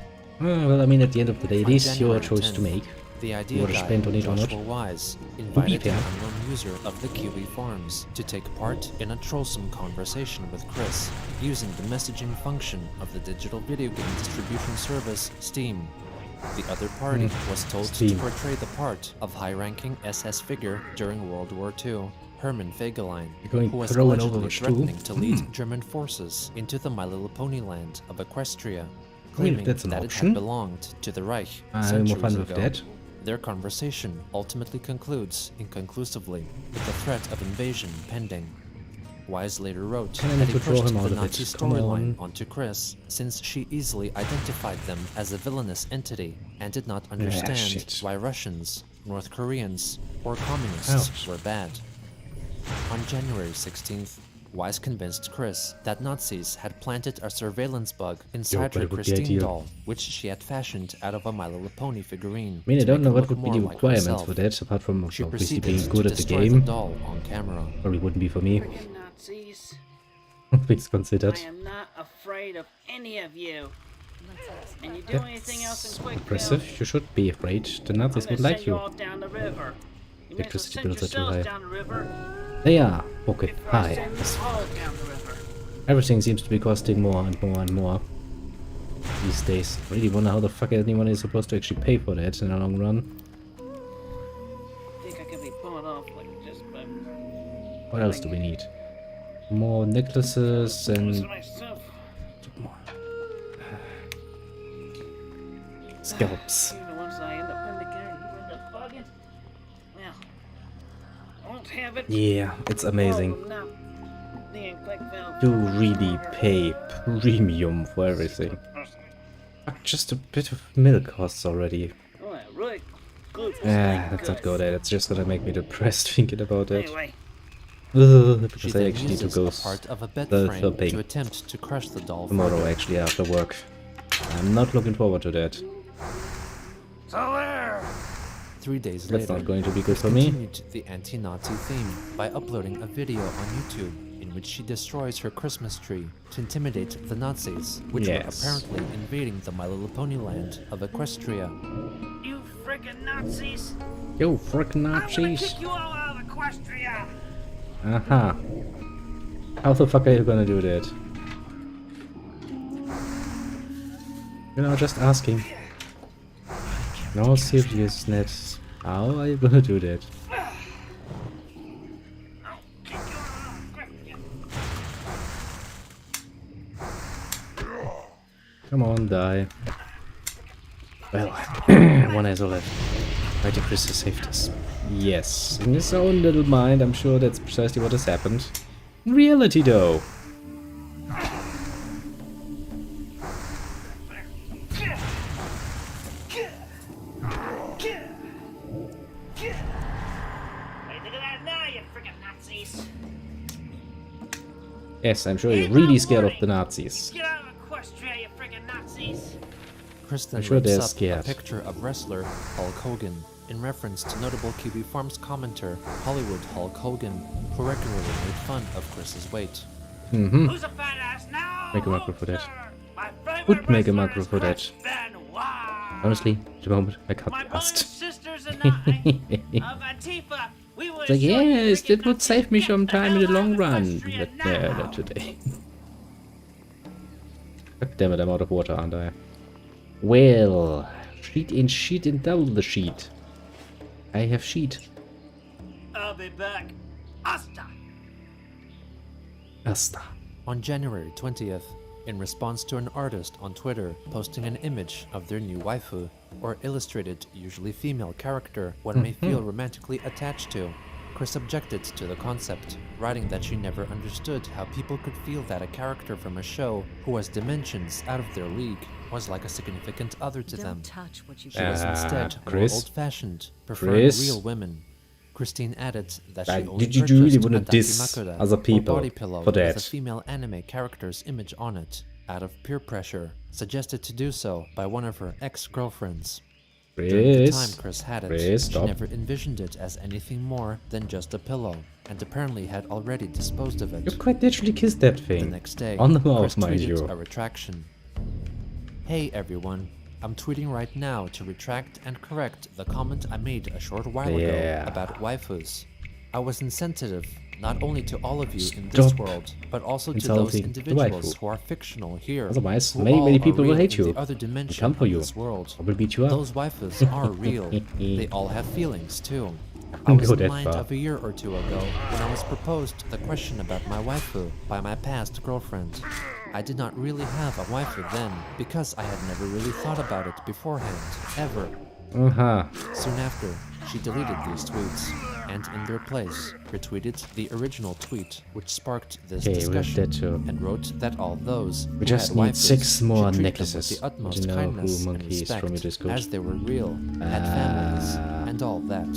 Well, I mean, at the end of the day, it
On
is your
January
choice to
10th,
make.
The idea
Whether to
guy,
spend on it or not.
Joshua Wise, invited
fair.
an unknown user of the Kiwi Farms to take part in a trollsome conversation with Chris, using the messaging function of the digital video game distribution service Steam. The other party was told to
Steam.
portray the part of high-ranking SS figure during World War II, Hermann Fegelein,
You're going
who was
thrown
allegedly
over too?
threatening to lead German forces into the My Little Pony land of Equestria, claiming
that's an
that it
option.
had belonged to the Reich
I'm more
centuries
fun with
ago.
that.
Their conversation ultimately concludes inconclusively, with the threat of invasion pending. Wise later wrote
And I
that
need
he
to draw
pushed
him out
the
of
Nazi
it. Come
storyline
on.
onto Chris, since she easily identified them as a villainous entity and did not understand
shit.
why Russians, North Koreans, or communists
Ouch.
were bad. On January 16th, Wise convinced Chris that Nazis had planted a surveillance bug inside
but
her
it would be
Christine
ideal.
doll, which she had fashioned out of a My Little Pony figurine.
I mean, I
to
don't
make
know
her
what
look
would be
more
the
like
requirements
herself.
for that, apart from
She
obviously
proceeded
being good
to
at the
destroy
game.
the doll on camera.
Probably wouldn't be for me,
Friggin' Nazis.
things considered.
I am not afraid of any of you. And you do anything else
That's
in Quickville,
impressive. You should be afraid. The
I'm
Nazis
gonna
would like
send you
you.
all down the river. You may as well
Electricity
send
bills are too
yourselves
high.
down the river
They are. Okay,
before I
hi.
send you all down the river.
Everything seems to be costing more and more and more these days. Really wonder how the fuck anyone is supposed to actually pay for that in the long run.
I think I can be pulling off like this, but
What else do we need? More necklaces and
myself.
more scalps.
Even the ones I end up putting together, you end up bugging. Well, I won't have it.
Yeah, it's amazing.
Oh, no. The click valve.
You really pay premium for everything. Fuck, just a bit of milk costs already.
Oh, yeah, really good.
Let's not go there. That's just gonna make me depressed thinking about it.
Anyway,
Ugh,
She
because I
then
actually need to
uses
go
a part of a bed
the
frame
shopping
to attempt to crush the doll
tomorrow
further.
actually after work. I'm not looking forward to that.
so there.
3 days
That's
later,
not going to be good
Chris
for me.
continued the anti-Nazi theme by uploading a video on YouTube in which she destroys her Christmas tree to intimidate the Nazis, which were
Yes.
apparently invading the My Little Pony land of Equestria.
You friggin' Nazis.
Yo, frickin'
I'm gonna
Nazis!
kick you all out of Equestria.
Aha. How the fuck are you gonna do that? You know, just asking. No seriousness. How are you gonna do that? Come on, die. Well, one has left. Right, Chris has saved us. Yes, in his own little mind, I'm sure that's precisely what has happened. In reality, though.
Hey, look at that now, you friggin' Nazis.
Yes, I'm sure you're really scared of the Nazis.
Get out of Equestria, you friggin' Nazis.
Chris then
I'm sure
rips
they're
up
scared.
a picture of wrestler Hulk Hogan in reference to notable Kiwi Farms commenter Hollywood Hulk Hogan, who regularly made fun of Chris's weight.
Mm-hmm.
Who's a fat ass now?
Make a macro for that.
My favorite
Would make a
wrestler
macro
is
for that.
Chris Benoit.
Honestly, at the moment, I can't
My
be
brothers,
asked.
sisters, and I of Antifa, we would
It's like,
assure you
yes,
friggin'
that would
Nazis
save me
get
some
the
time in the
hell out
long
of
run.
Equestria
But no,
now.
not today. God damn it, I'm out of water, aren't I? Well, sheet and double the sheet. I have sheet.
I'll be back. Hasta.
Asta.
On January 20th, in response to an artist on Twitter posting an image of their new waifu, or illustrated, usually female character one may feel romantically attached to, Chris objected to the concept, writing that she never understood how people could feel that a character from a show who has dimensions out of their league was like a significant other to them.
Don't touch what you
She was instead more
Chris?
old-fashioned, preferring
Chris?
real women. Christine added that she
Like,
only
did you really
purchased
wanna
a
diss
dakimakura,
other
or
people
body pillow
for
with a
that?
female anime character's image on it, out of peer pressure, suggested to do so by one of her ex-girlfriends. During the time
Chris.
Chris had it,
Chris,
she
stop.
never envisioned it as anything more than just a pillow, and apparently had already disposed of
You
it.
quite literally kissed that
The
thing.
next day,
On the mouth,
Chris
mind
tweeted
you.
a retraction. Hey everyone, I'm tweeting right now to retract and correct the comment I made a short while
Yeah.
ago about waifus. I was insensitive, not only to all of you in this
Stop
world, but also to those
insulting the
individuals
waifu.
who are fictional here.
Otherwise,
who
many,
all
many
are
people will
real
hate
in
you.
The other
They
dimension
come for
of
you.
this world.
I will beat you up.
Those waifus are real. They all have feelings too. I
Wouldn't
was
go
in
that
mind
far.
of a year or two ago when I was proposed the question about my waifu by my past girlfriend. I did not really have a waifu then because I had never really thought about it beforehand, ever.
Uh-huh.
Soon after, she deleted these tweets and in their place retweeted the original tweet which sparked this
Okay, we have
discussion
that too.
and wrote that all those
We
who
just
had
need
waifus
6 more
should treat them
necklaces.
with the utmost
You know
kindness
who
and
monkeys
respect
from your Discord.
as they were real, had families, and all that.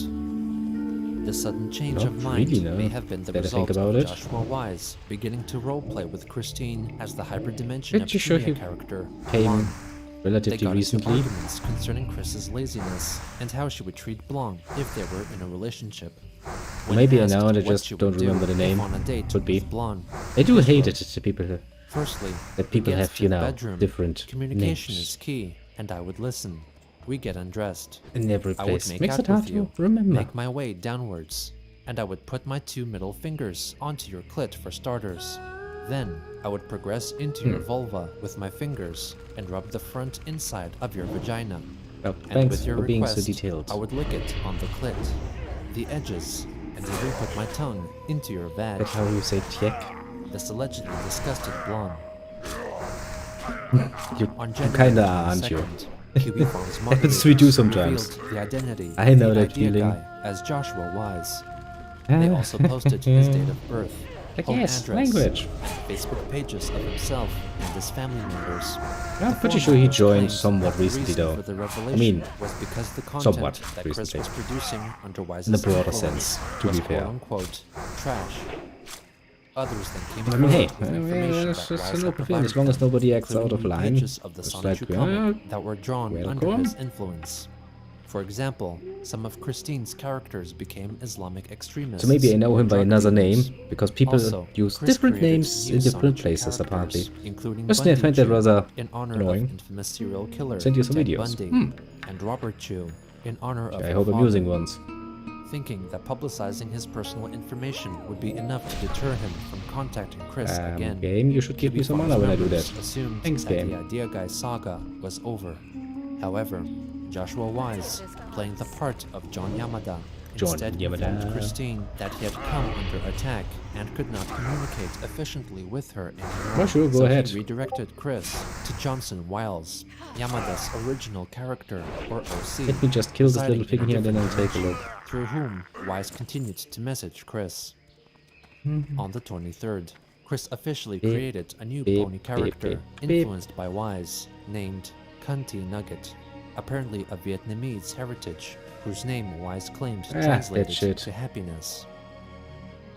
The sudden change
Not
of mind
really, no.
may have been the
Better think
result
about
of
it.
Joshua Wise beginning to roleplay with Christine as the hyperdimension
Pretty sure he
character.
came
Blanc. They
relatively
got into
recently.
arguments concerning Chris's laziness and how she would treat Blanc if they were in a relationship. When
Maybe I
asked
know, I
what
just
she would
don't
do
remember the
if
name.
on a date
Could be.
with Blanc,
I do
Chris
hate
wrote,
it to people
Firstly,
that people
he gets
have,
to
you
the
know,
bedroom.
different
Communication
names.
is key, and I would listen. we get undressed.
In every
I would
place.
make
Makes
out
it hard
with
to
you,
remember.
make my way downwards, and I would put my 2 middle fingers onto your clit for starters. Then, I would progress into your vulva with my fingers and rub the front inside of your vagina.
Well,
And
thanks
with your
for being so
request,
detailed.
I would lick it on the clit, the edges, and even put my tongue into your vag.
That's how you say tiek.
This allegedly disgusted blonde.
You
On January
kinda are, aren't you?
22nd, QB Farms
As we do
moderators
sometimes.
revealed the identity
I
of
know
the
that
idea
feeling.
guy as Joshua Wise. They also posted his date of birth,
Like,
home
yes,
address,
language.
Facebook pages of himself and his family members.
I'm
The
pretty sure he
former
joined
claimed
somewhat
that the
recently,
reason
though.
for the
I
revelation
mean,
was because the content
somewhat
that Chris
recently.
was producing under Wise's
In a broader
influence
sense, to
was
be fair.
quote-unquote trash. Others then came
I mean, hey,
forward with information
it's
that
just
Wise
an
had
open field as
provided
long as
them,
nobody acts out of
including
line.
pages of the
It's
Sonichu
like,
comic that were drawn under
welcome.
his influence. For example, some of Christine's characters became Islamic extremists.
So maybe I know
or
him by
drug
another name,
dealers.
because people
Also,
use
Chris
different
created
names
new
in different
Sonichu
places,
characters,
apparently.
including
Personally, I
Bundy
find that
Chew
rather
in honor
annoying.
of infamous serial killer
Send you some
Ted
videos.
Bundy, and Robert Chew in honor of
I
her
hope I'm
father.
using ones.
Thinking that publicizing his personal information would be enough to deter him from contacting Chris again.
Game, you should give me
QB
some
Farms
honor when I do
members
that.
Assumed
Thanks,
that
game.
the Idea Guy saga was over. However, Joshua Wise, playing the part of John Yamada,
John
instead
Yamada.
informed Christine that he had come under attack and could not communicate efficiently with her anymore.
Well, sure, go
so
ahead.
He redirected Chris to Johnson Wiles, Yamada's original character, or OC.
Let me just kill this
residing
little thing
in a
here and then I'll
different
take a look.
dimension, through whom Wise continued to message Chris. On the 23rd, Chris officially
Beep,
created a new
beep,
pony
beep,
character
beep, beep.
influenced by Wise, named Cunty Nugget, apparently of Vietnamese heritage, whose name Wise claimed
that
translated
shit.
to happiness.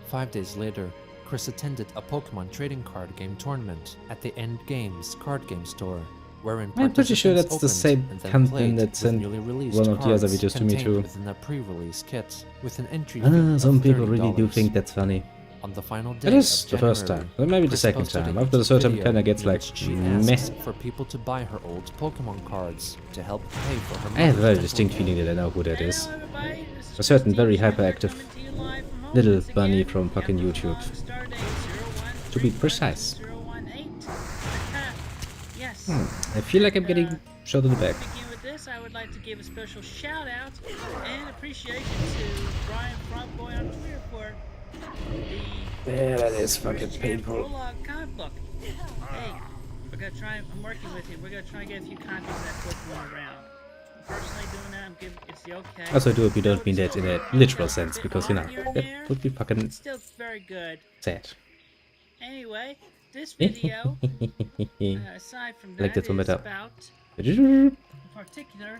5 days later, Chris attended a Pokemon trading card game tournament at the End Games card game store, wherein
I'm pretty sure
participants
that's the
opened
same
and then
company
played
that
with
sent
newly released
one of the other
cards
videos to me
contained
too.
within a pre-release kit with an entry
Ah,
fee
some
of
people really do
$30.
think that's funny.
On the final day
It is
of
the first
January,
time, or maybe the
Chris
second
posted
time.
a
After the third time,
video
kinda gets
in
like,
which she
meh.
asks for people to buy her old Pokemon cards to help pay for her
I have a very
mother's
distinct
dental
feeling that I know who that is.
Hello, everybody. This is
A certain very
Christine
hyperactive
coming to you live from home
little
once again.
bunny from fucking
Yep,
YouTube.
on Stardate
To be precise.
018. Yes.
I feel like I'm getting shot in the back.
To begin with this, I would like to give a special shout out and appreciation to Brian Frogboy on Twitter for the
Yeah, that is fucking
First
painful.
Prologue comic book. Hey, we're gonna try. I'm working with you. We're gonna try and get a few copies of that book going around. I'm personally doing that. I'm giving it's the okay.
Also, I do hope you don't mean that in a literal sense, because you know,
Here and
that
there,
would be fucking
it's still very good.
sad.
Anyway, this video, aside from
Like
that,
that one
is
better.
about
Go
in particular.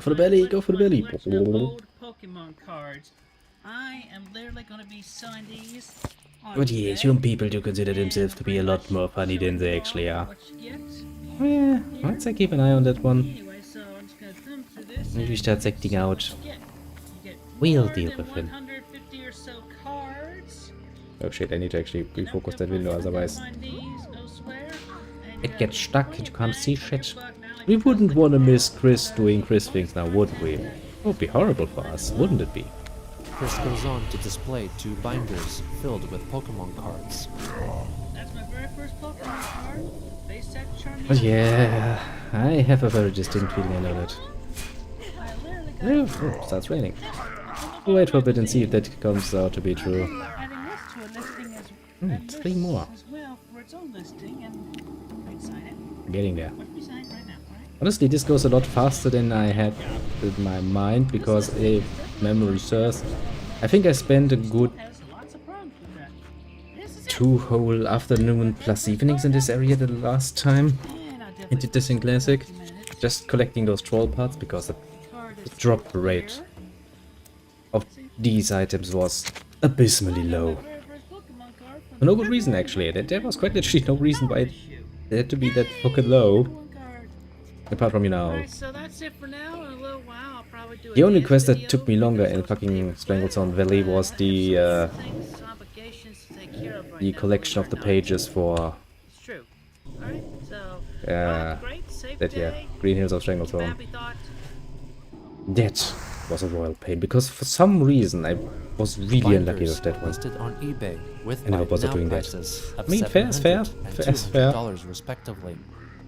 for the belly, go for the belly.
Collection of old Pokemon cards. I am literally going to be selling these. On
But yes,
eBay,
young people do consider themselves to be a lot
pretty
more
much
funny
show
than
you
they
all
actually are.
what you get.
Oh yeah, I'd say keep an eye on that one.
Anyway, so I'm just going to thumb through this.
If you
and
start
see
acting
what
out,
you get. You get
we'll
more
deal
than
with him.
150 or so cards.
Oh shit, I need to actually refocus that window, otherwise
Find these elsewhere, and
it
you
gets
have
stuck and you can't see
29
shit.
buck now,
We
like
wouldn't
Catholic
want to miss
cards.
Chris doing Chris things now, would we? It would be horrible for us, wouldn't it be?
Chris goes on to display 2 binders filled with Pokemon cards.
That's my very first Pokemon card. Base set Charmeleon.
But yeah, I have a very distinct feeling I know that.
I literally got
Oh, starts raining. We'll wait for a bit and see if that comes out to be true.
adding this to a listing as, and
3
this
more.
as well for its own listing, and I'd sign it.
Getting there.
Watch me sign it right now, alright?
Honestly, this goes a lot faster than I had in my mind, because if memory serves, I think I spent a good
Has lots of problems with that. This is it.
2 whole afternoon plus evenings in this area the last time
And I'll
I
definitely
did this in Classic.
document it.
Just collecting those troll parts, because the
Card is
drop rate
here.
of these items was abysmally low.
My very first Pokemon card from
For no
the
good reason,
February
actually. There was quite literally no reason why
issue.
it had to be that fucking low.
Pokemon card.
Apart from, you know,
Alright, so that's it for now. In a little while, I'll probably do
the
a
only
dance
quest that
video
took me longer in
because those
fucking
things
Stranglethorn
were
Valley
fun.
was
I have
the
some things, obligations to take care of right now,
collection of the
believe it or not.
pages for
It's true. Alright, so
Uh,
have a great, safe
that, yeah,
day.
Green Hills of
Keep
Stranglethorn.
happy thoughts.
That was a royal pain, because for some reason I was really unlucky
Binders
with that one.
listed on eBay with
I never
buy
bothered
now
doing that.
prices of
I mean, fair is fair.
$700 and
Fair is fair.
$200 respectively.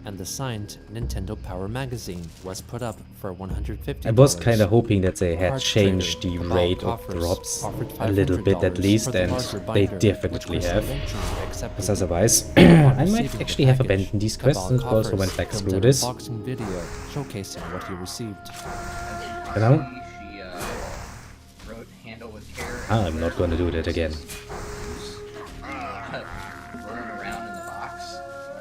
And the signed Nintendo Power magazine was put up for $150.
I was kind of hoping that they had
Card
changed
Trader,
the
Bob
rate of
Coffers
drops
offered
a little bit at
$500
least,
for the
and
larger
they
binder,
definitely
which
have.
Chris eventually accepted.
Because otherwise,
Upon
I might
receiving the
actually have
package,
abandoned these
Cabal
quests and also
Coffers
went back
filmed
through
an
this.
unboxing video showcasing what he received.
You know?
She wrote handle with care.
I'm not gonna do that again.
Rolling around in the box.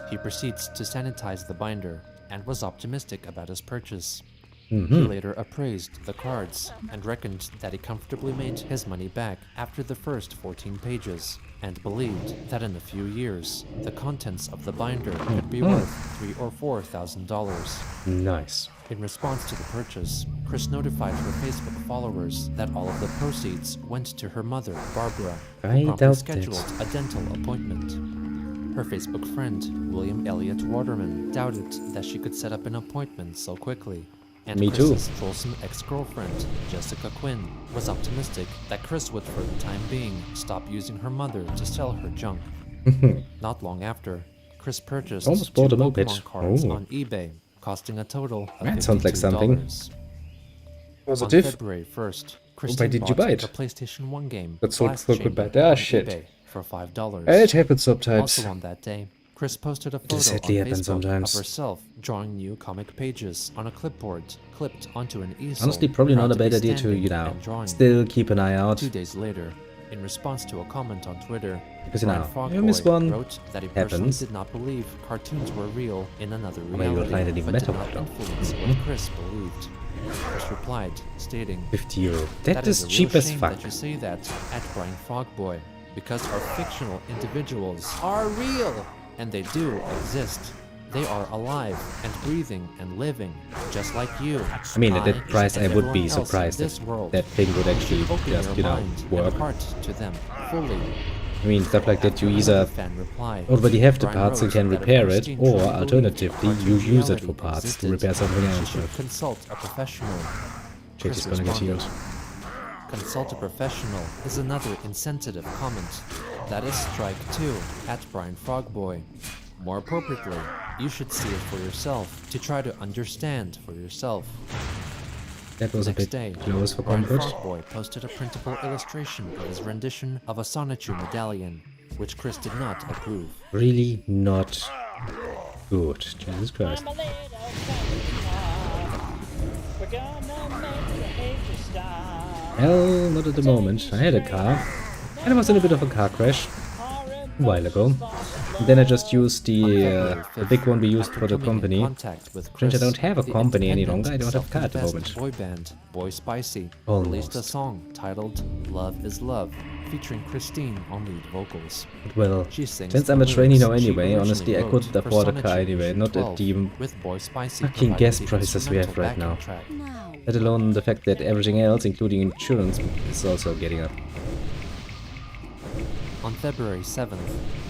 He proceeds to sanitize the binder and was optimistic about his purchase.
Mm-hmm.
He later appraised the cards and reckoned that he comfortably made his money back after the first 14 pages, and believed that in a few years, the contents of the binder could be worth $3,000 or $4,000.
Nice.
In response to the purchase, Chris notified her Facebook followers that all of the proceeds went to her mother, Barbara,
I
who promptly
doubt
scheduled a dental appointment. Her Facebook friend, William Elliott Waterman, doubted that she could set up an appointment so quickly. And
Me too.
Chris's troublesome ex-girlfriend, Jessica Quinn, was optimistic that Chris would for the time being stop using her mother to sell her junk. Not long after, Chris purchased
Almost
2
bought a moped.
Pokemon cards
Oh.
on eBay, costing a total of
That sounds like something.
$52.
Positive.
On February 1st,
Why
Christine
did you
bought
buy it?
a PlayStation 1 game,
That sold
Blast
for a good
Chamber,
bit. Ah,
on
shit.
eBay for $5.
It happens sometimes.
Also on that day, Chris posted a photo on
sadly happens
Facebook
sometimes.
of herself drawing new comic pages on a clipboard clipped onto an easel.
Honestly, probably
proud
not a
to be
bad idea to,
standing
you know,
and drawing.
still keep an eye out.
2 days later, in response to a comment on Twitter,
Because, you
Brian
know,
Frogboy
you miss one,
wrote that he personally
happens.
did not believe cartoons were real in another
Maybe you'll
reality,
find it even
but did
better
not
photo.
influence what Chris believed. Chris replied, stating,
€50. That
is
is
a real
cheap as
shame
fuck.
that you say that at Brian Frogboy, because our fictional individuals are real, and they do exist. They are alive and breathing and living, just like you.
I mean, at that price, I
and
would be
everyone else in
surprised
this
if
world.
that thing would actually
Open
just,
your
you know,
mind
work.
and heart to them fully.
I mean, stuff like that, you
Another
either
fan replied,
already have the
Brian
parts and
wrote
can
that if
repair it,
Christine
or
truly believed
alternatively,
cartoon
you use it
reality
for parts to
existed,
repair something
she
else
should
with.
consult a professional.
Jake is
Chris
gonna get
responded,
healed.
Consult a professional is another insensitive comment. That is strike 2 at Brian Frogboy. More appropriately, you should see it for yourself, to try to understand for yourself.
That was a
Next
bit
day,
close for
Brian
comfort.
Frogboy posted a printable illustration of his rendition of a Sonichu medallion, which Chris did not approve.
Really not good. Jesus Christ.
I'm a little car. We're gonna make the ages stop.
Well, not at the moment. I had a car, and I was in a bit of a car crash a while ago. And then I just used the big one we used
After
for the
coming in
company.
contact with
Since I
Chris,
don't have a
the
company any
independent,
longer, I don't have a car at the
self-confessed
moment.
boy band, Boy Spicy, released a
Almost.
song titled Love is Love, featuring Christine on lead vocals.
But well,
She sings
since
the
I'm a trainee now
lyrics she
anyway, honestly, I
originally
couldn't
wrote for
afford a car
Sonichu
anyway,
Mission
not at
12,
the
with Boy Spicy
fucking
providing
gas
the
prices we have
instrumental
right now.
backing track.
Let alone the fact that everything else, including insurance, is also getting up.
On February 7th,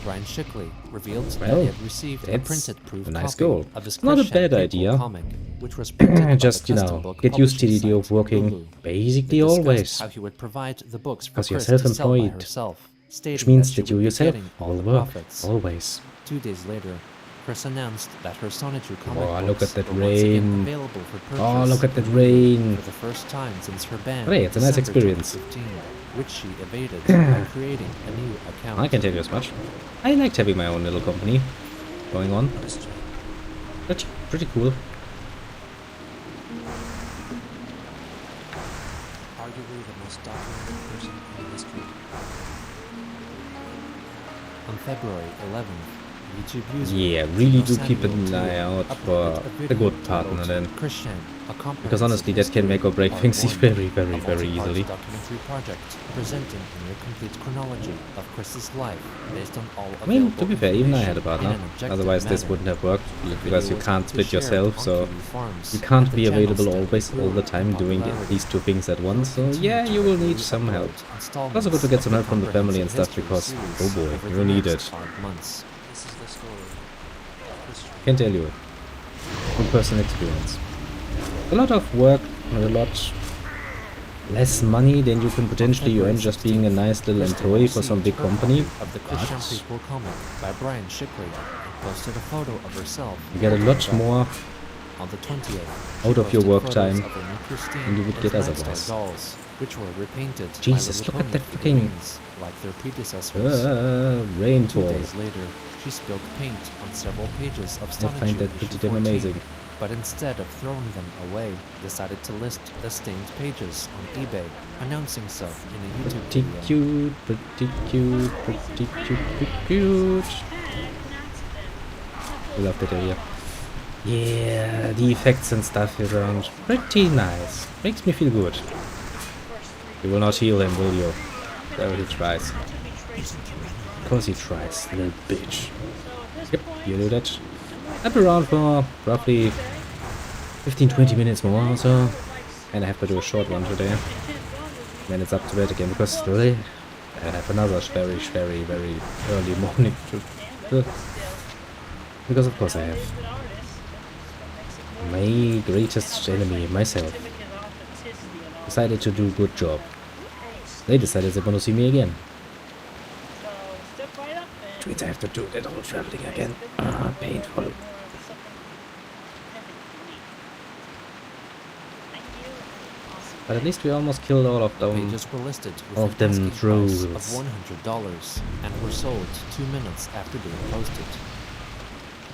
Brian Shickley revealed that
Well,
he had received a
that's
printed proof
a nice
copy
goal.
of his
Not a
Chris
bad
Shank
idea.
comic, which was printed by
Just,
the
you
custom
know,
book
get used to the
publishing
idea of
site
working
Lulu.
basically
They discussed
always.
how he would provide the books for
Because you're
Chris to sell by
self-employed,
herself,
Which
stating
means
she
that you
would be
yourself
getting
all
all
the
the
work,
profits.
always.
2 days later, Chris announced that her Sonichu comic
Oh, look
books
at that
were once again
rain.
available for purchase.
Oh, look at that rain.
For the first time since her ban.
Hey, it's a nice
in December
experience.
2015, which she evaded by creating a new account.
I can tell you as much. I liked having my own little company going on. Pretty cool.
Arguably the most documented person in history. On February 11th, YouTube user
Yeah, really do
Samuel
keep an
Teo
eye out
uploaded
for
a
the
video
good partner
titled
then.
Christian, a
Because honestly, that can make or break
Part
things
1,
very,
a
very, very
multi-part
easily.
documentary project presenting a near complete chronology of Chris's life based on all
I mean,
available
to be fair, even I had a
information
partner.
in an objective
Otherwise, this
manner.
wouldn't have worked
The
because
video
you
was
can't
to
split
share
yourself,
on
so
Kiwi Farms,
you can't
and the
be
channel
available
steadily
always all the
grew
time
in
doing
popularity.
these two things at once. So
Continue
yeah,
to
you will
upload
need some help.
installments
Also good to get some
of
help from the family and stuff
comprehensive
because,
history
oh boy,
series
you
over the
need
next
it.
5 months. This is the story.
Can tell you from personal experience. A lot of work a lot less money than you can potentially earn just being a nice little employee for some big company.
Of the Christian Prequel comic by Brian Shickley and posted a photo of herself.
You get a lot more
On the 20th,
out of your work time
than
you would get otherwise.
dolls, which were repainted
Jesus,
by
look at that fucking
figurines, like their predecessors.
rain
2
tour.
days later, she spilled paint on several pages of
I
Sonic
find that
Issue
pretty damn
14,
amazing.
but instead of throwing them away, decided to list the stained pages on eBay, announcing so in a YouTube
Pretty
video.
cute, pretty cute, pretty cute, pretty cute. I love that area. Yeah, the effects and stuff here around pretty nice. Makes me feel good. You will not heal him, will you? There he tries. Of course he tries, little bitch. Yep, you do that. I'll be around for roughly 15-20 minutes more or so. And I have to do a short one today. Then it's up to bed again because really I have another very, very, very early morning to because of course I have my greatest enemy, myself, decided to do a good job. They decided they want to see me again. Which means I have to do that whole traveling again. Painful. But at least we almost killed all of them.
Pages were listed with
Of
an
them
asking price
trolls.
of $100 and were sold 2 minutes after being posted.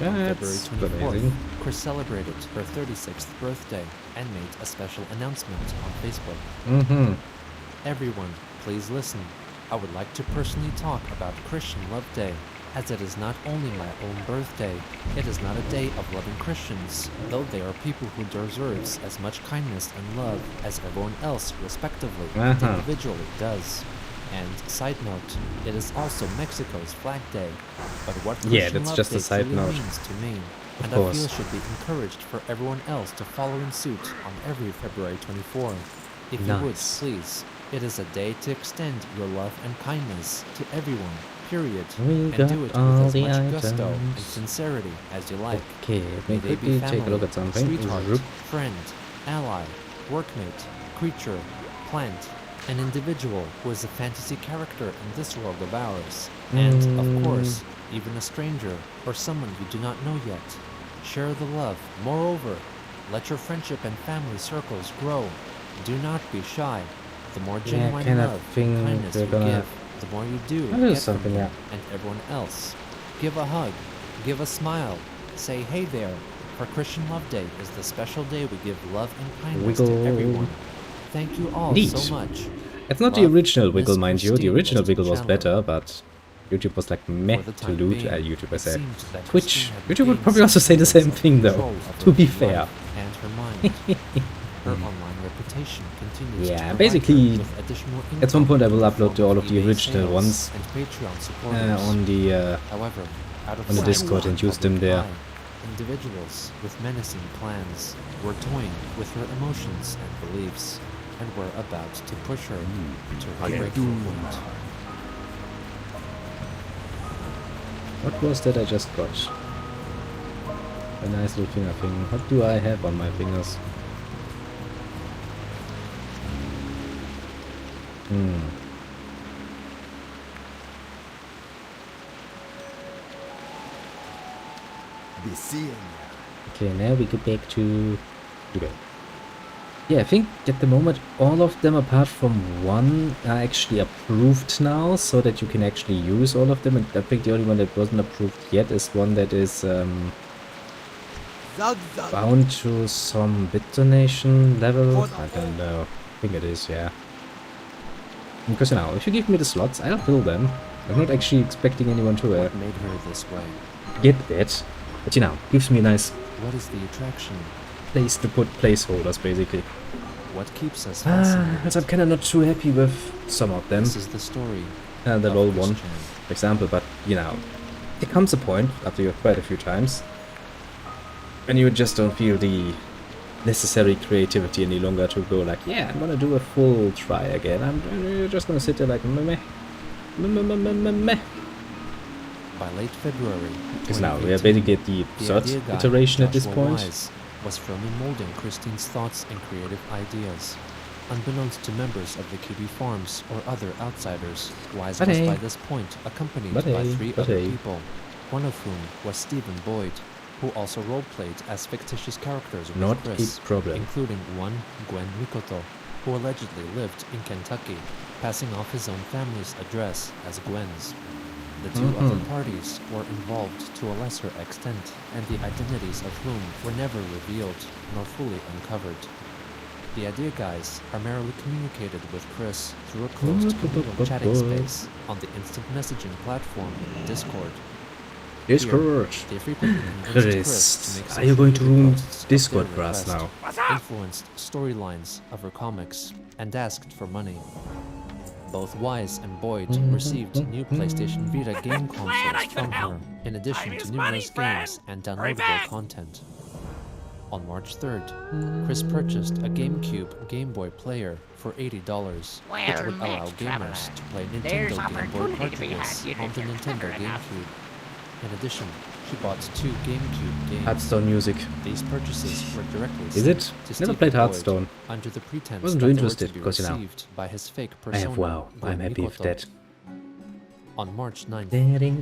On February
That's
24th,
amazing.
Chris celebrated her 36th birthday and made a special announcement on Facebook.
Mm-hmm.
Everyone, please listen. I would like to personally talk about Christian Love Day, as it is not only my own birthday, it is not a day of loving Christians, though they are people who deserves as much kindness and love as everyone else respectively and individually does. And side note, it is also Mexico's Flag Day. But what Christian
Yeah, that's
Love
just a
Day
side
truly
note.
means to me, and I
course.
feel should be encouraged for everyone else to follow in suit on every February 24. If you would,
Nice.
please. It is a day to extend your love and kindness to everyone, period.
We
And
got
do it
all
with as
the
much gusto and
items.
sincerity as you like.
Okay, let me
May they
quickly
be
take
family,
a look at something.
sweetheart,
Zoop.
friend, ally, workmate, creature, plant, an individual who is a fantasy character in this world of ours. And, of course, even a stranger or someone you do not know yet. Share the love. Moreover, let your friendship and family circles grow. Do not be shy. The more genuine
kind of
love
thing
and kindness
we're
you
gonna-
give, the more you do
I'll do
get
something,
from them
yeah.
and everyone else. Give a hug. Give a smile. Say hey there. For Christian Love Day is the special day we give love and kindness
Wiggle.
to everyone. Thank you all
Neat.
so much.
It's not the
Love,
original
Miss
Wiggle, mind you. The
Christine
original
Mr.
Wiggle was
Chandler.
better, but YouTube was like meh
For the
to
time
loot.
being,
YouTube, I
it
say.
seemed that
Twitch.
Christine had
YouTube would
regained
probably also
some
say the same
semblance of
thing, though.
control of
To
her
be
own
fair.
life and her mind. Her online reputation continues
Yeah,
to provide
basically,
her with additional
At some
income
point I will upload
from
all of the
eBay
original
sales
ones
and Patreon supporters.
on the
However, out of
on the
sight
Discord
of
and
the
use them
public
there.
eye, individuals with menacing plans were toying with her emotions and beliefs, and were about to push her to her breaking point.
What was that I just got? A nice little finger thing. What do I have on my fingers?
Be seeing ya.
Okay, now we go back to eBay. Yeah, I think at the moment all of them apart from one are actually approved now, so that you can actually use all of them. And I think the only one that wasn't approved yet is one that is bound to some bit donation level. I don't know. I think it is, yeah. Because you know, if you give me the slots, I'll fill them. I'm not actually expecting anyone to
What made her this way?
get that, but you know, gives me a nice
What is the attraction?
place to put placeholders, basically.
What keeps us
But
fascinated?
I'm kind of not too happy with some of them.
This is the story.
The
of
LOL one,
Christian.
for example, but you know, there comes a point, after you've played a few times, when you just don't feel the necessary creativity any longer to go like, yeah, I'm gonna do a full try again. You're just gonna sit there like, meh, meh, meh, meh, meh, meh.
By late February,
Because now we are
2018,
basically at the
the
third
idea guy,
iteration at this
Joshua
point.
Wise, was firmly molding Christine's thoughts and creative ideas. Unbeknownst to members of the QB Farms or other outsiders, Wise was by this point accompanied by 3 other people, one of whom was Stephen Boyd, who also role-played as fictitious characters with
Not
Chris,
a problem.
including one Gwen Mikoto, who allegedly lived in Kentucky, passing off his own family's address as Gwen's. The 2 other parties were involved to a lesser extent, and the identities of whom were never revealed nor fully uncovered. The Idea Guys primarily communicated with Chris through a closed communal chatting space on the instant messaging platform Discord.
Discord.
They frequently convinced
Chris,
to make
are you going to
social
ruin
posts of
Discord
their
for us
request,
now?
influenced storylines of her comics, and asked for money. Both Wise and Boyd received new PlayStation Vita game consoles from her, in addition to numerous games and downloadable content. On March 3rd, Chris purchased a GameCube Game Boy player for $80, which would allow gamers to play Nintendo Game Boy cartridges on the Nintendo GameCube. In addition, she bought 2 GameCube games.
Hearthstone music.
These purchases were directly
Is it?
sent to
Never
Stephen
played
Boyd
Hearthstone.
under the pretense
Wasn't
that
too
they were
interested
to be
because, you know,
received by his fake
I
persona,
have WoW. I'm
Gwen
happy with
Mikoto.
that.
On March 9th,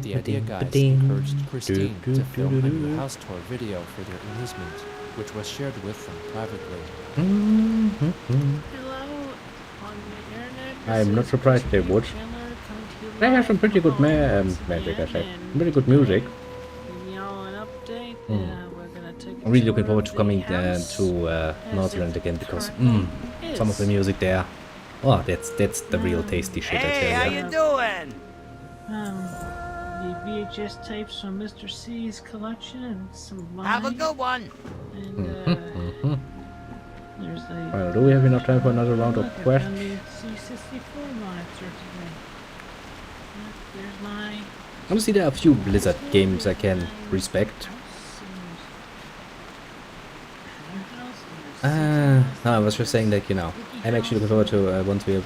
the Idea Guys encouraged Christine to film a new house tour video for their amusement, which was shared with them privately.
Hello, on the internet.
I'm not surprised they would. They have some pretty good magic, I say. Pretty good music.
An update. We're gonna take
I'm really looking forward to coming to Northland again because some of the music there. Oh, that's the real tasty shit, I tell ya.
doing?
The VHS tapes from Mr. C's collection and some of mine.
one.
And there's the
Well, do we have enough time for another round of
look, I've
quests?
done the C64 live today. There's my
Honestly, there are a few Blizzard games I can respect. No, I was just saying that, you know, I'm actually looking forward to once we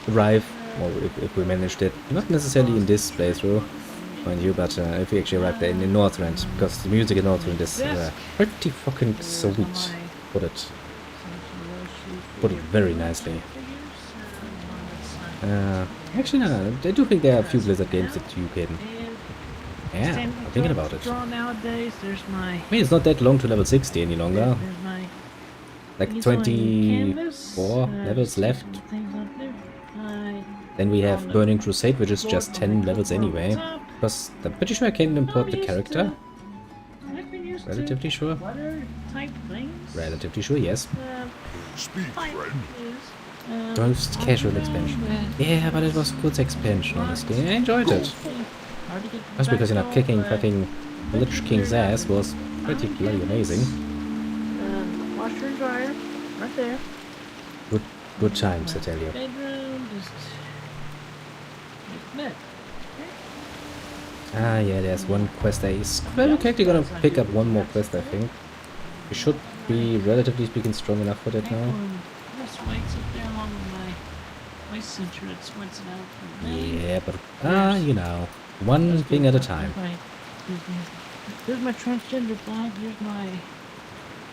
arrive, or if we managed it, not necessarily in this playthrough, mind you, but if we actually arrive there in Northrend, because the music in Northrend is pretty fucking sweet. Put it very nicely. Actually, no, I do think there are a few Blizzard games that you can. Yeah, I'm thinking about it.
Nowadays, there's my.
I mean, it's not that long to level 60 any longer.
There's my.
Like 24 levels left. Then we have Burning Crusade, which is just 10 levels anyway. Because I'm pretty sure I can import the character. Relatively sure. Relatively sure, yes. Most casual expansion. Yeah, but it was a good expansion, honestly. I enjoyed it. Just because, you know, kicking fucking Lich King's ass was pretty bloody amazing.
Washer and dryer, right there.
Good times, I tell you.
Bedroom, just bed.
Ah, yeah, there's one quest I is. Well, we're actually gonna pick up one more quest, I think. We should be, relatively speaking, strong enough for that now.
Just waits up there along with my ice center. It sweats it out for me.
Yeah, but, you know, one thing at a time.
Here's my transgender flag. Here's my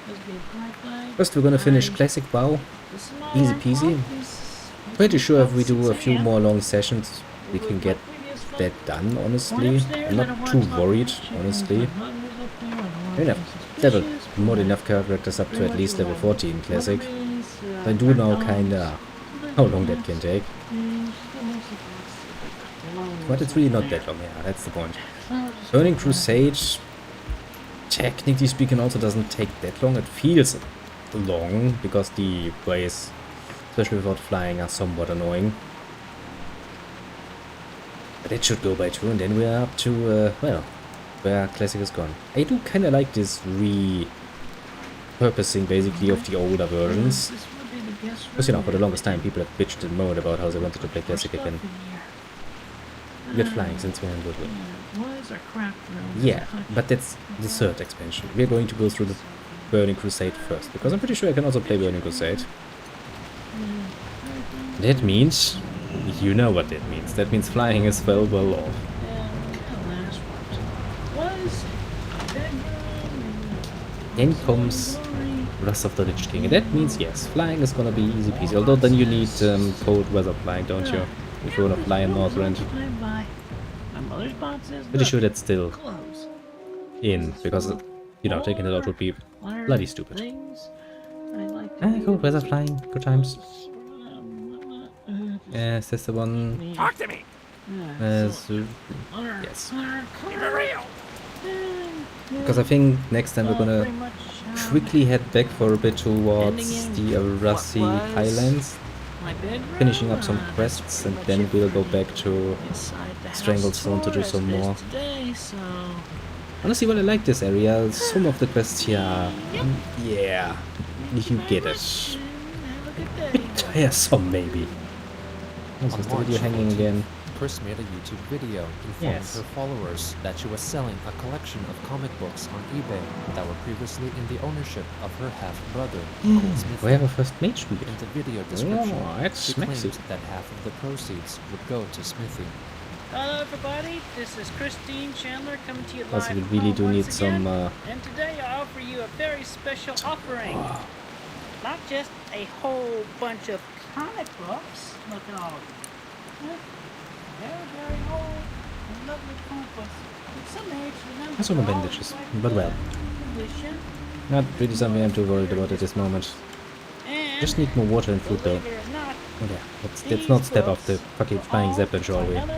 lesbian pride flag.
First, we're gonna finish Classic WoW.
This is my
Easy
art
peasy.
office.
Pretty sure if we do a few
6
more long sessions, we can get that done, honestly. I'm not too worried, honestly. I mean, I've leveled more than enough characters up to at least level 40 in Classic. I do know kinda how long that can take. But it's really not that long, yeah, that's the point. Burning Crusade, technically speaking, also doesn't take that long. It feels long, because the ways, especially without flying, are somewhat annoying. But it should go by 2, and then we are up to, well, where Classic is gone. I do kinda like this repurposing, basically, of the older versions. Because, you know, for the longest time, people have bitched and moaned about how they wanted to play Classic again. We get flying since we're in Woodwood. Yeah, but that's the third expansion. We're going to go through the Burning Crusade first, because I'm pretty sure I can also play Burning Crusade. That means, you know what that means. That means flying is well off. Then comes Wrath of the Lich King. And that means, yes, flying is gonna be easy peasy. Although then you need cold weather flying, don't you? If you wanna fly in Northrend.
My mother's box says
Pretty sure that's still
close.
in, because, you know, taking it out would be bloody stupid.
Things I like
Cold weather flying, good times. Yes, that's the one.
Talk to me.
Yes. Because I think next time we're gonna quickly head back for a bit towards the Arasi Highlands, finishing up some quests, and then we'll go back to Stranglestone to do some more. Honestly, well, I like this area. Some of the quests here are, yeah, you get it. A bit tiresome, maybe. Is the video hanging again?
Chris made a YouTube video informing her followers that she was selling a collection of comic books on eBay that were previously in the ownership of her half-brother, Cole Smith.
We have a first mage beat.
In the video description,
that's
she claimed
smexy.
that half of the proceeds would go to Smithy.
Hello, everybody. This is Christine Chandler coming to you live.
Also, we really do need some.
And today I offer you a very special offering. Not just a whole bunch of comic books. Look at all of them. Very, very old and lovely comic books. With some age, remember.
Some bandages, but well,
Edition.
not really something I'm too worried about at this moment.
And
Just need more water and food though.
believe it or not,
Oh yeah, let's not step off the fucking flying zeppelin, shall we?
and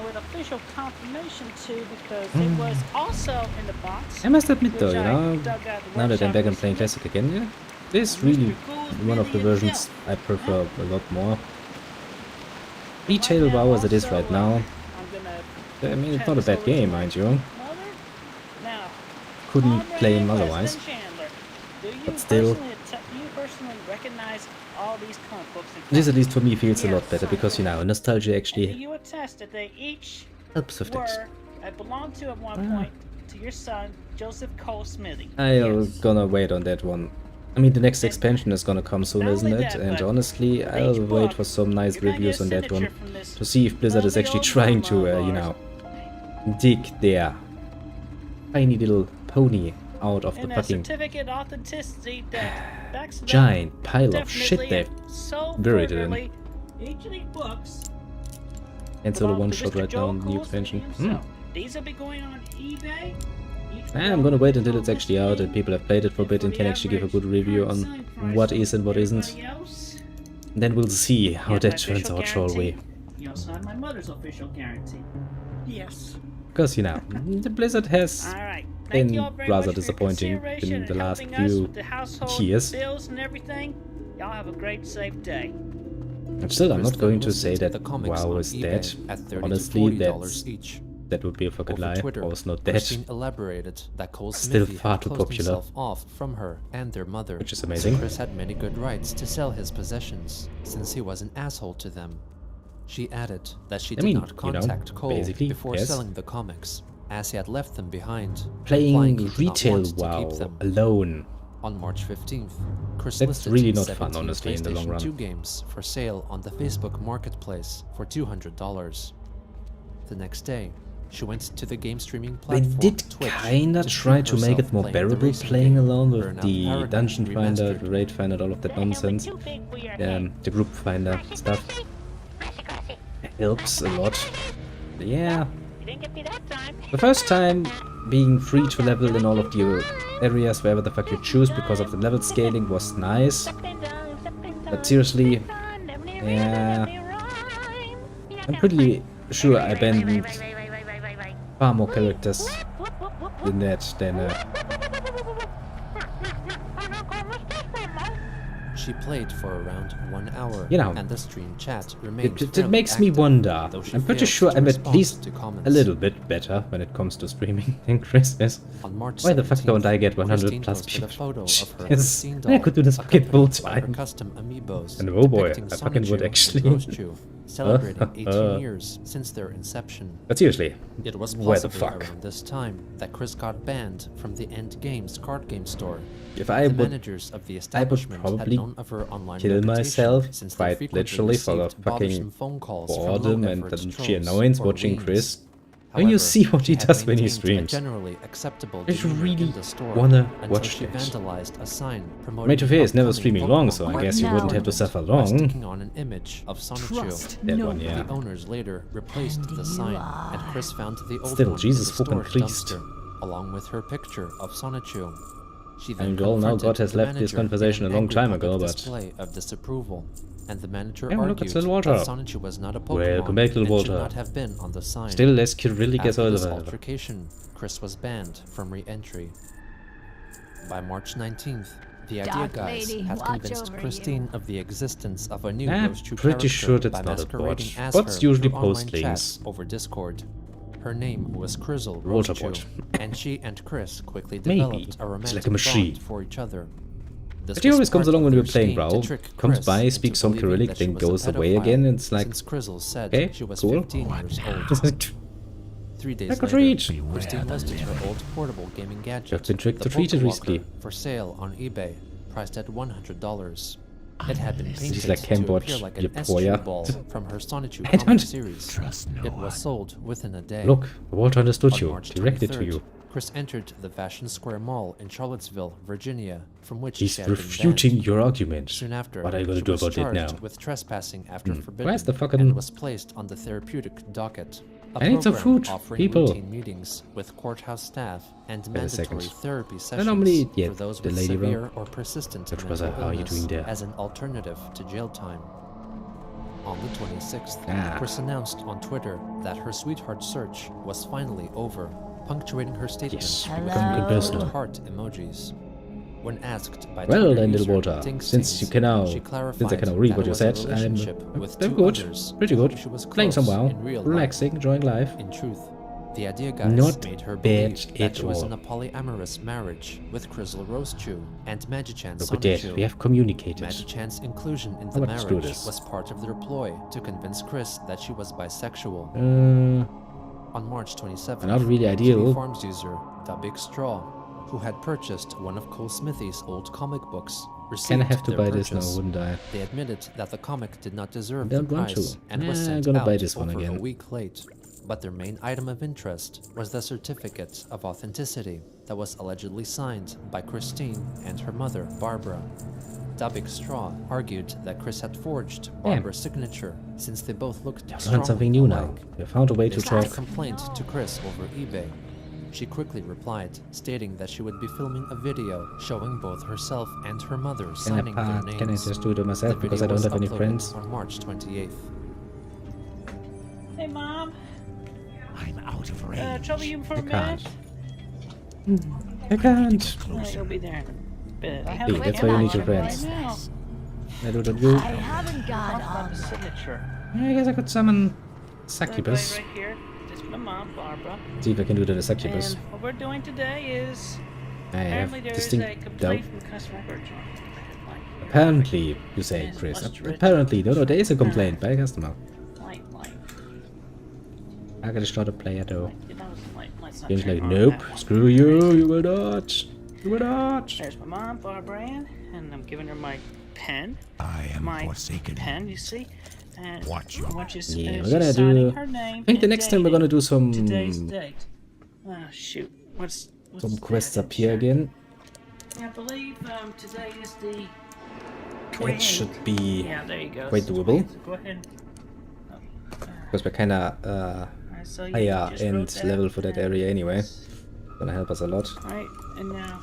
with official confirmation too, because it was also in the box.
I must admit though,
which
you
I
know,
dug out of the
now that I'm
workshop
back and playing
recently.
Classic again, yeah, this is really one of the versions I prefer a lot more. Retail WoW as it is right now, I mean, it's not a bad game, mind you. Couldn't claim otherwise. But still, this at least for me feels a lot better, because, you know, nostalgia actually
you attest that they each
helps with things.
were, I belonged to at one point to your son, Joseph Cole Smithy.
I'm gonna wait on that one. I mean, the next expansion is gonna come soon, isn't it? And honestly, I'll wait for some nice reviews on that one, to see if Blizzard is actually trying to, you know, dig their tiny little pony out of the
And a
fucking
certificate of authenticity that backs it up
giant pile of shit
definitely
they've
and so
buried it in.
fervently. Each of these books
and so the
belong
one
to
shot
Mr.
right
Joe
now in the new
Cole
expansion.
Smithy himself. These will be going on eBay. Each
I'm
one
gonna wait
will
until it's actually out and people have played it for a bit and can actually give a good review on what is and what isn't. Then we'll see how that turns out, shall we?
You also have my mother's official guarantee. Yes.
Because, you know, the Blizzard has
All right.
been
Thank you all very
rather
much for your
disappointing
consideration
in
and
the last
helping us
few
with the household
years.
bills and everything. Y'all have a great, safe day.
And still, I'm not
Chris
going to
listed
say that
the comics
WoW
on
is
eBay
dead.
at $30 to
Honestly,
$40 each.
that would be a fucking
Over
lie.
Twitter,
WoW is not dead,
Christine elaborated that Cole
Still
Smithy
far
had
too
closed
popular.
himself off from her and their mother,
which is amazing.
so Chris had many good rights to sell his possessions, since he was an asshole to them. She added that she did
mean,
not
you know,
contact Cole
basically,
before
yes.
selling the comics, as he had left them behind,
Playing
implying he did not
retail
want to
WoW
keep them.
alone.
On March 15th, Chris
That's
listed
really not
17
fun, honestly, in the long
PlayStation
run.
2 games for sale on the Facebook Marketplace for $200. The next day, she went to the game streaming
They
platform
did
Twitch
kinda
to
try
stream
to make it
herself
more
playing the
bearable
racing
playing
game,
along with
Burnout
the
Paradise
dungeon finder,
Remastered.
the raid finder, all of that nonsense. The group finder stuff helps a lot. But yeah,
You didn't get me that time.
the first time being free to level in all of the areas wherever the fuck you choose because of the level scaling was nice. But seriously, yeah, I'm pretty sure I abandoned far more characters in that than
She played for around 1 hour,
You know,
and the stream chat remained
it
fairly
makes me
active,
wonder.
though she
I'm pretty
failed
sure
to
I'm at
respond
least
to comments.
a little bit better when it comes to streaming than Chris is.
On March
Why the fuck
17th,
don't I get 100
Christine
plus
posted a
people?
photo of her
Yes,
Christine
I could do this fucking
accompanied
full
by her
time.
custom amiibos
And oh boy,
depicting
I fucking would
Sonichu
actually.
and Roschu, celebrating 18 years since their inception.
But seriously,
It was
where the
possibly
fuck?
around this time that Chris got banned from the End Games card game store.
If I
The
would
managers of the establishment had
probably
known of her online
kill
reputation
myself
since they
quite
frequently
literally for the
received bothersome
fucking
phone calls from
boredom and
low-effort
the sheer
trolls
annoyance
or
watching
weens.
Chris When you
However,
see what he
she had
does when he
maintained a
streams,
generally acceptable
I just
demeanor
really
in the store
wanna
until
watch
she
that.
vandalized a sign promoting
Made to Fair is never
upcoming
streaming long,
Pokemon
so I
card
guess you wouldn't have to
tournament
suffer
by
long.
sticking on an image of Sonichu.
Trust
That
no
one, yeah.
The owners later replaced the sign, and Chris found the old
Still,
one
Jesus
in the
fucking
storage
Christ.
dumpster, along with her picture of Sonichu. She
And we all know God has left this conversation a long time ago, but...
display of disapproval, and the manager
Yeah, look,
argued
it's little Walter.
that Sonichu was not a Pokemon
Welcome back, little
and should
Walter.
not have been on the sign.
Still less Kyrillic as
After this
well.
altercation, Chris was banned from re-entry. By March 19th, the Idea
Dark
Guys
lady,
had
watch
convinced
over
Christine of the existence of a new
I'm
Roschu
pretty
character
sure that's
by
not a
masquerading
bot.
as
Bots
her
usually
through
post
online
links.
chats over Discord. Her name was Crizzle
Walter
Roschu,
bot.
and she and Chris quickly
Maybe.
developed a
It's
romantic
like a machine.
bond for each other. This
But he
was
always comes
part
along
of
when we're
their
playing,
scheme
bro.
to trick
Comes
Chris
by,
into
speaks some
believing
Cyrillic,
that she
then
was a
goes away
pedophile,
again, and it's like,
since Crizzle said
okay,
she was
cool.
15 years old. 3 days
I could
later,
read.
Christine listed her old portable gaming gadget,
You've been tricked
the
or treated
Pokewalker,
recently.
for sale on eBay, priced at $100. It had been painted
is like
to
Cambodge,
appear like
you
an
poya.
SG ball from her Sonichu
I
comic
don't-
series. It was sold within a day.
Look, Walter understood
On
you,
March
directed to
23rd,
you.
Chris entered the Fashion Square Mall in Charlottesville, Virginia, from which
He's
she had been
refuting
banned.
your argument.
Soon after,
What are you gonna
she
do
was
about it
charged
now?
with trespassing after forbidden,
Where's the fucking-
and was placed on the therapeutic docket. A
I need some
program
food,
offering
people.
routine meetings with courthouse staff and
Wait a
mandatory
second.
therapy
I
sessions
normally
for
get
those
the
with
lady
severe
wrong.
or persistent
Which was
mental
how are you
illness
doing there?
as an alternative to jail time. On the 26th,
Ah.
Chris announced on Twitter that her sweetheart search was finally over, punctuating her statement
Yes,
with
become good personal.
heart emojis. When asked by
Well
Twitter
then, little
user
Walter,
Tinksties,
since you can now,
she
since I
clarified
cannot read
that
what
it
you
was a
said,
relationship with
very
two
good,
others
pretty good.
whom she was
Playing some
close
WoW,
in real life.
relaxing, enjoying life.
In truth, the Idea Guys
Not
made her
bad
believe
at
that she was
all.
in a polyamorous marriage with Crizzle Rosechew and Magichan
Look, we did.
Sonichu.
We have communicated.
Magichan's inclusion in the
let's do
marriage
this.
was part of their ploy to convince Chris that she was bisexual. On March 27th,
Not really ideal.
TV Farms user Da Big Straw, who had purchased one of Cole Smithy's old comic books, received
Kinda have to
their
buy this now,
purchase.
wouldn't I?
They admitted that the comic did not deserve
Don't
the
want
price
to.
and was
Nah,
sent
gonna
out
buy this one
over
again.
a week late. But their main item of interest was the certificate of authenticity that was allegedly signed by Christine and her mother, Barbara. Da Big Straw argued that Chris had forged Barbara's signature since they both looked
I've learned
strongly
something new now.
alike.
We have found a way to
They sent a
talk.
complaint to Chris over eBay. She quickly replied, stating that she would be filming a video showing both herself and her mother signing their names.
Can I just do it
The
myself because I
video
don't
was
have any
uploaded
friends?
on March 28th.
Hey, Mom.
I'm out of range.
Trouble you for
I
a minute?
can't. I can't.
You'll be there in a bit. I
Hey,
have
Hey,
a
that's why you need your
camera
friends.
right now.
I do that you.
I haven't got
Talk
all
about the signature.
I guess I could summon
Everybody
Succubus.
right here. This is my mom, Barbara.
See if I can do the Succubus.
And what we're doing today is
I have
apparently there's a
distinct
complaint
doubt.
from customer virtual.
Apparently, you say, Chris. Apparently, no, there is a complaint by a customer.
Light.
I gotta start a player though.
You know, light's not
Game's
turned
like,
on
nope,
that one.
screw you, you will not. You will not.
There's my mom, Barbara Ann, and I'm giving her my pen.
I am
My
forsaken.
pen, you see? And
Watch your
when she's
Yeah,
finished
we're gonna
signing
do.
her name
I think the
and
next time we're
dating,
gonna do some
today's date. Oh shoot. What's
quests
that?
up here again.
I believe today is the
It should be
Yeah, there you go.
quite doable.
Go ahead.
because we're kinda
Alright, so you
higher
just wrote
end
that,
level for that
and
area anyway.
this.
Gonna help us a lot.
Alright, and now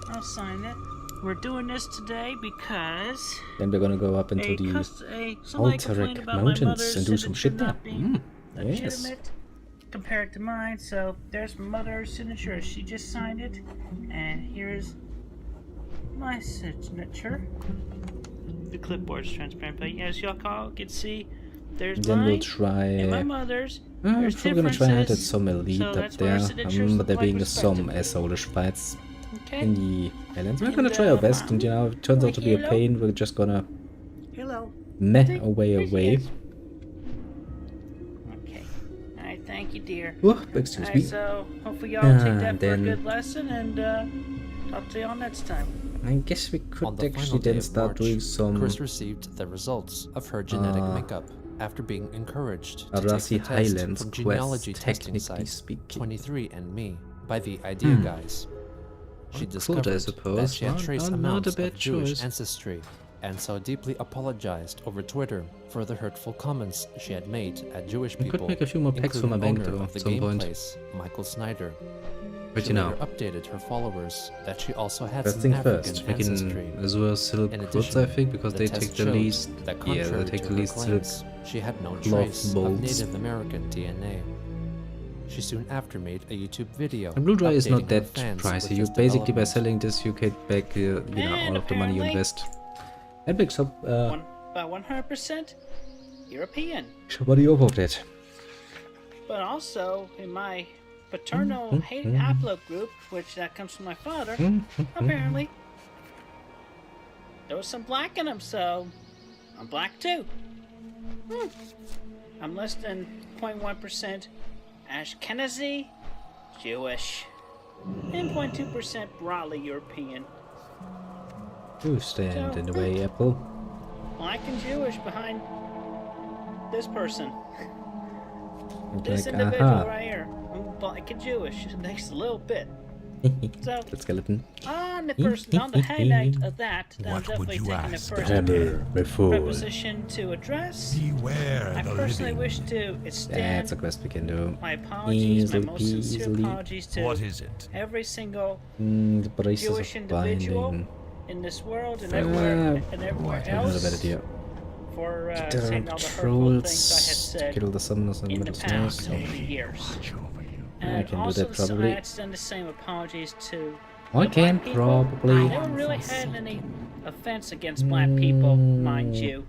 I'll sign it. We're doing this today because
Then we're gonna go up into
a
the
somebody
Alterac
complained about my
Mountains
mother's
and do some
signature
shit there.
not being
Yes.
legitimate compared to mine. So there's my mother's signature. She just signed it, and here's my signature. The clipboard's transparent, but as y'all can see, there's
Then
mine
we'll try.
and my mother's.
I'm
There's
probably gonna try hard at
differences,
some elite
so
up
that's why our
there,
signatures
but
look
there
like
being some
respectively.
assholeish fights
Okay.
in the islands. We're
And,
gonna try our best, and if it turns out to be a
hello?
pain, we're just gonna
Hello.
meh away.
Okay. Alright, thank you, dear.
Oh, excuse
Alright,
me.
so hopefully y'all take
Ah,
that for a
then-
good lesson, and talk to y'all next time.
I guess we
On
could
the
actually
final day
then
of
start
March,
doing some
Chris received the results of her genetic makeup. after being encouraged to take
Arasi
the test
Highlands
from
quest,
genealogy testing
technically
site
speaking.
23andMe by the Idea Guys. She
Well,
discovered
good, I
that
suppose.
she had trace
Not a
amounts
bad
of Jewish
choice.
ancestry, and so deeply apologized over Twitter for the hurtful comments she had made at Jewish
I
people,
could make a few more packs for my
including
bank
owner
though,
of the
at some
game
point.
place, Michael Snyder.
But
She
you know,
later updated her followers that she also had
first
some
thing
African
first,
ancestry.
making Azure Silk
In
Woods,
addition,
I think, because
the
they
test
take the
showed
least.
that
Yeah,
contrary
they take
to
the
her
least silk.
claims, she had no
cloth
trace of
bolts.
Native American DNA. She soon after made a YouTube video.
And Blue Dry is not
updating her
that
fans
pricey.
with
You
this
basically by
development.
selling this, you get back,
And
all of the money you
apparently-
invest. And big shop,
About 100% European.
somebody over that.
But also in my paternal hate upload group, which that comes from my father, apparently there was some black in them, so I'm black too. I'm less than 0.1% Ashkenazi Jewish and 0.2% broadly European.
You stand in the way, Apple.
Black and Jewish behind this person.
And
This
like,
individual
aha.
right here. I'm black and Jewish. Next a little bit. So
The skeleton.
on the highlight of that, I'm
What would
definitely
you
taking the
ask?
first
Hammer before.
preposition to address.
Beware
I
the
personally
living.
wish to
That's
extend
a quest we can do.
my apologies, my
Easily
most sincere
peasily.
apologies to
What is it?
every single
The braces
Jewish
of
individual
binding.
in this world and
Uh,
everywhere and everywhere
Not a bad
else
idea.
for
Get
saying
around
all the hurtful
trolls,
things I had said
kill the summoners and
in the
middle
past
stairs.
over the years.
Watch over you.
I
And
can do
also
that probably.
I extend the same apologies to
I
the
can
black people.
probably.
I never really had any offense against black people, mind you.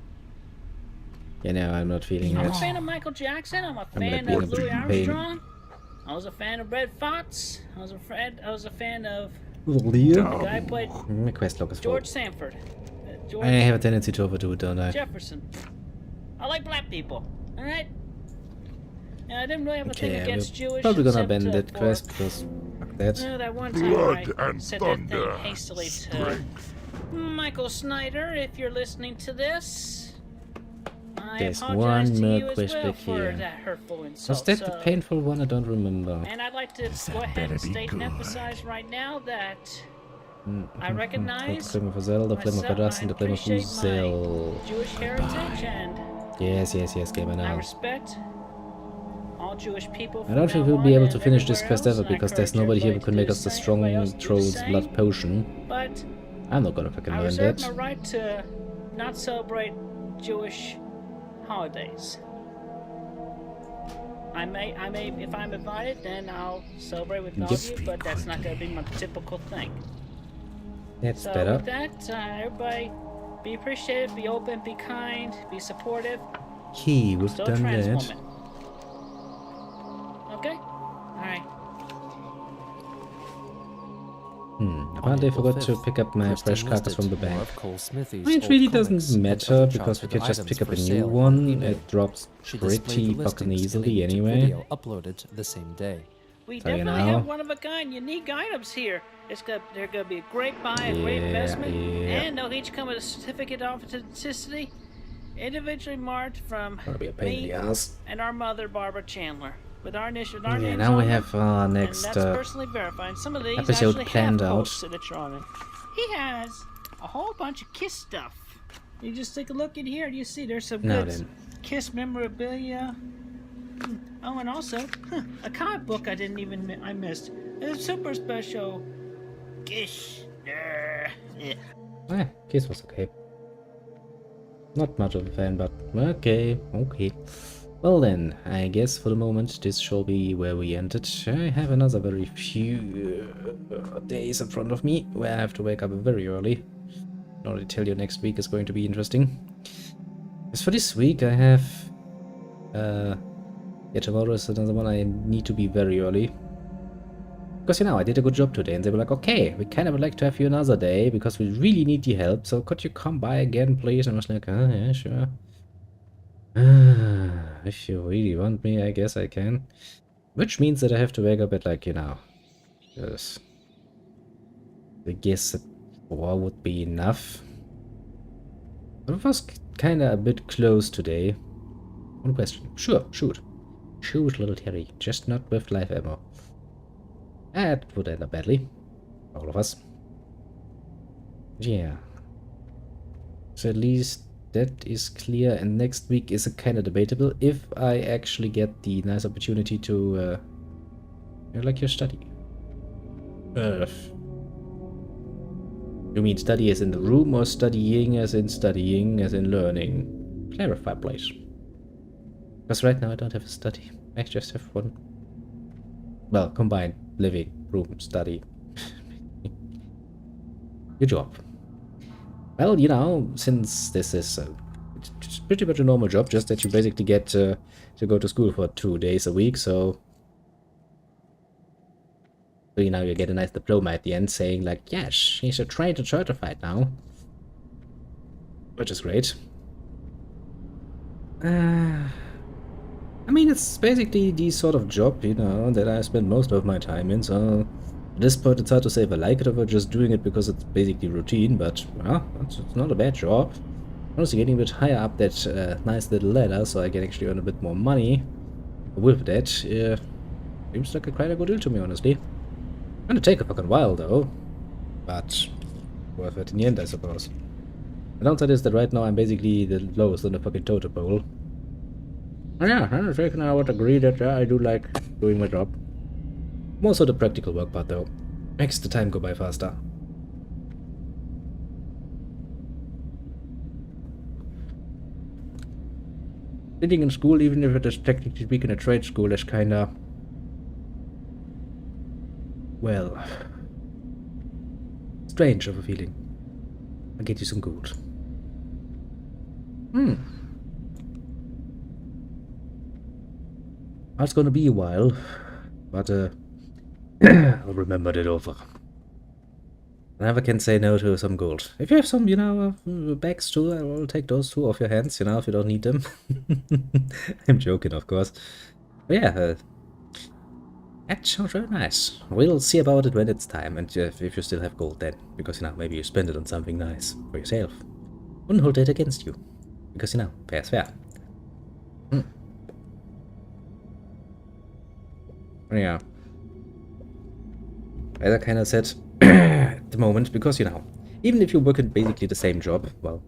Yeah, no, I'm not feeling
I'm
it.
a fan of Michael Jackson. I'm a
gonna
fan
be in
of
a
Louis
bit of
Armstrong. I was a fan of Red Fox. I was a fan of
Leo?
the guy who played
My quest log is full.
George Sanford. George
I have a tendency to overdo it, don't I?
Jefferson. I like black people. All right. And I didn't really have a thing
Okay,
against
we're
Jewish.
probably gonna
except,
abandon that
for,
quest because fuck that.
that one time
Blood
I
and
said
thunder.
that thing hastily to Michael Snyder. If you're listening to this, I
There's
apologize
one
to
more
you as
quest
well
back
for
here.
that hurtful insult.
Was that the
So-
painful one? I don't remember.
And I'd like to
That
go ahead
better
and
be
state and
good.
emphasize right now that
The
I recognize
flame of Azel, the flame of
myself,
Adas,
I
and the flame of
appreciate
Uzel.
Jewish heritage and
Yes, gamer
I
now.
respect all Jewish people.
I
from
don't think
now
we'll be
on
able to
and
finish this
everywhere
quest
else,
ever
and I
because there's
encourage
nobody here who
everybody
can
to
make
do
us
the
the
same, everybody else
strong
to do the
troll's
same.
blood potion.
But
I'm not gonna fucking
I
learn
reserve
that.
my right to not celebrate Jewish holidays. I may, if I'm invited, then I'll celebrate with all of
Yep.
you, but that's not going to be my typical thing.
That's
So
better.
with that, everybody, be appreciative, be open, be kind, be supportive.
He we've
Still a
done
trans
that.
woman. Okay? Alright.
Apparently I
April
forgot to
5th,
pick up my
Kristen
fresh carcass
listed
from the
more
bank.
of Cole Smithy's
It
old
really
comics
doesn't
and
matter
other
because we
childhood
can just
items
pick up
for
a new
sale on
one.
eBay.
It drops
She displayed
pretty
the
fucking
listings in a
easily
YouTube
anyway.
video uploaded the same day.
We
So, you
definitely
know.
have one of a kind, unique items here. They're gonna be a great buy, a great
Yeah,
investment,
yeah.
and they'll each come with a certificate of authenticity, individually marked from
Gonna be a pain in
me
the ass.
and our mother, Barbara Chandler, with our initial,
Yeah,
names
now we
on them,
have our
and
next
that's personally verified. Some of these
episode
actually
planned
have
out.
Cole's signature on it. He has a whole bunch of Kiss stuff. You just take a look in here, and you see there's some
Now
good
then.
Kiss memorabilia. Oh, and also, a comic book I missed. A super special Kiss.
Kiss was okay. Not much of a fan, but okay. Well then, I guess for the moment this shall be where we ended. I have another very few days in front of me where I have to wake up very early. In order to tell you next week is going to be interesting. As for this week, I have yeah, tomorrow is another one I need to be very early. Because, I did a good job today, and they were like, okay, we kind of would like to have you another day, because we really need your help, so could you come by again, please? And I was like, oh, yeah, sure. If you really want me, I guess I can. Which means that I have to wake up at, like, yes. I guess that 4 would be enough. But it was kind of a bit close today. One question. Sure, shoot. Shoot, little Terry. Just not with live ammo. That would end up badly. All of us. Yeah. So at least that is clear, and next week is kind of debatable if I actually get the nice opportunity to, like your study. You mean study as in the room, or studying as in learning? Clarify, please. Because right now I don't have a study. I just have one. Well, combined living, room, study. Good job. Well, you know, since this is it's pretty much a normal job, just that you basically get to go to school for 2 days a week, so you know, you get a nice diploma at the end saying like, yes, she's a trained and certified now. Which is great. I mean, it's basically the sort of job, you know, that I spend most of my time in, so at this point it's hard to say if I like it or just doing it because it's basically routine, but, well, it's not a bad job. Honestly, getting a bit higher up that nice little ladder so I can actually earn a bit more money with that, seems like quite a good deal to me, honestly. Gonna take a fucking while, though, but worth it in the end, I suppose. The downside is that right now I'm basically the lowest on the fucking totem pole. Oh yeah, I would agree that I do like doing my job. More so the practical work part, though. Makes the time go by faster. Sitting in school, even if it is technically speaking a trade school, is kinda... well... strange of a feeling. I'll get you some gold. It's gonna be a while, but I'll remember that over. I never can say no to some gold. If you have some, you know, bags too, I will take those two off your hands, you know, if you don't need them. I'm joking, of course. But yeah, that sounds very nice. We'll see about it when it's time, and if you still have gold then. Because, you know, maybe you spend it on something nice for yourself. Wouldn't hold that against you. Because, you know, fair's fair. Yeah. As I kind of said at the moment, because, you know, even if you work in basically the same job, well,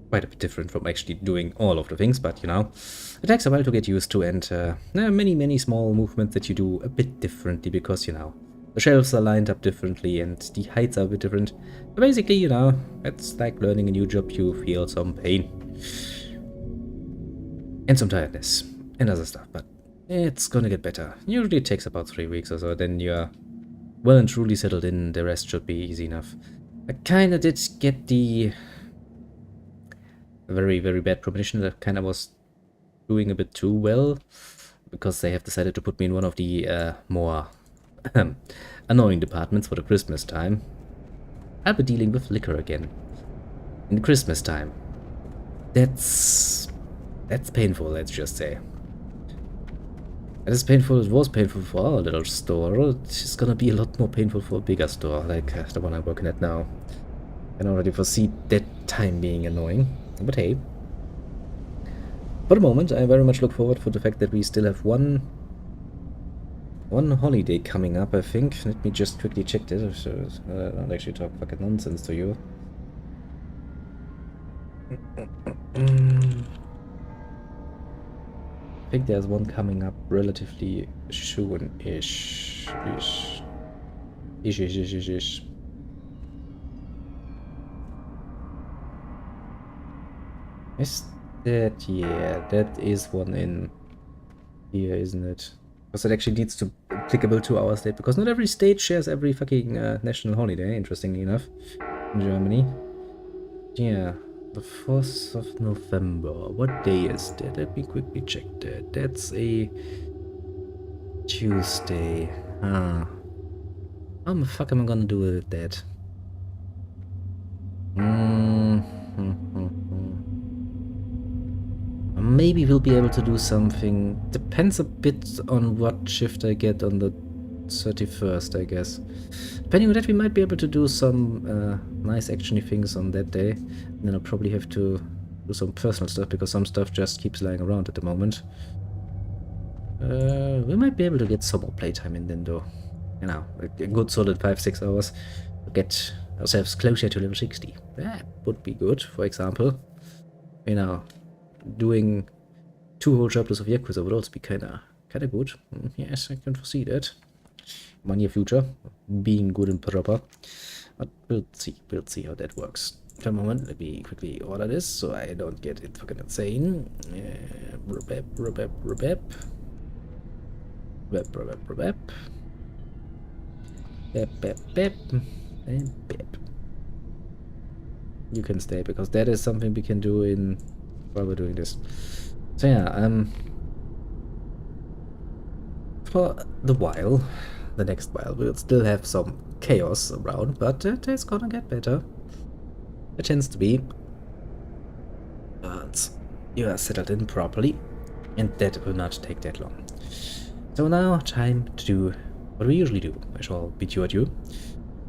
quite a bit different from actually doing all of the things, but, you know, it takes a while to get used to, and there are many small movements that you do a bit differently because, you know, the shelves are lined up differently and the heights are a bit different. But basically, you know, it's like learning a new job. You feel some pain and some tiredness and other stuff, but it's gonna get better. Usually it takes about 3 weeks or so, then you're well and truly settled in. The rest should be easy enough. I kinda did get the very bad premonition that kinda was doing a bit too well, because they have decided to put me in one of the more annoying departments for the Christmas time. I'll be dealing with liquor again in Christmas time. That's painful, let's just say. It is painful. It was painful for our little store. It's gonna be a lot more painful for a bigger store, like the one I'm working at now. I can already foresee that time being annoying. But hey, for the moment, I very much look forward for the fact that we still have one holiday coming up, I think. Let me just quickly check this, so I don't actually talk fucking nonsense to you. I think there's one coming up relatively soon-ish. Ish. Is that... yeah, that is one in here, isn't it? Because it actually needs to be applicable to our state, because not every state shares every fucking national holiday, interestingly enough, in Germany. Yeah. The 4th of November. What day is that? Let me quickly check that. That's a Tuesday. How the fuck am I gonna do with that? Maybe we'll be able to do something. Depends a bit on what shift I get on the 31st, I guess. Depending on that, we might be able to do some nice actiony things on that day. And then I'll probably have to do some personal stuff because some stuff just keeps lying around at the moment. We might be able to get some more playtime in then though. You know, a good solid 5-6 hours to get ourselves closer to level 60. That would be good, for example. You know, doing 2 whole chapters of Yakuza would also be kinda good. Yes, I can foresee that. In my near future, being good and proper. But we'll see how that works. For a moment, let me quickly order this so I don't get it fucking insane. You can stay because that is something we can do in while we're doing this. So yeah, for the next while, we'll still have some chaos around, but it is gonna get better. It tends to be. But you are settled in properly, and that will not take that long. So now, time to do what we usually do. I shall beat you at you.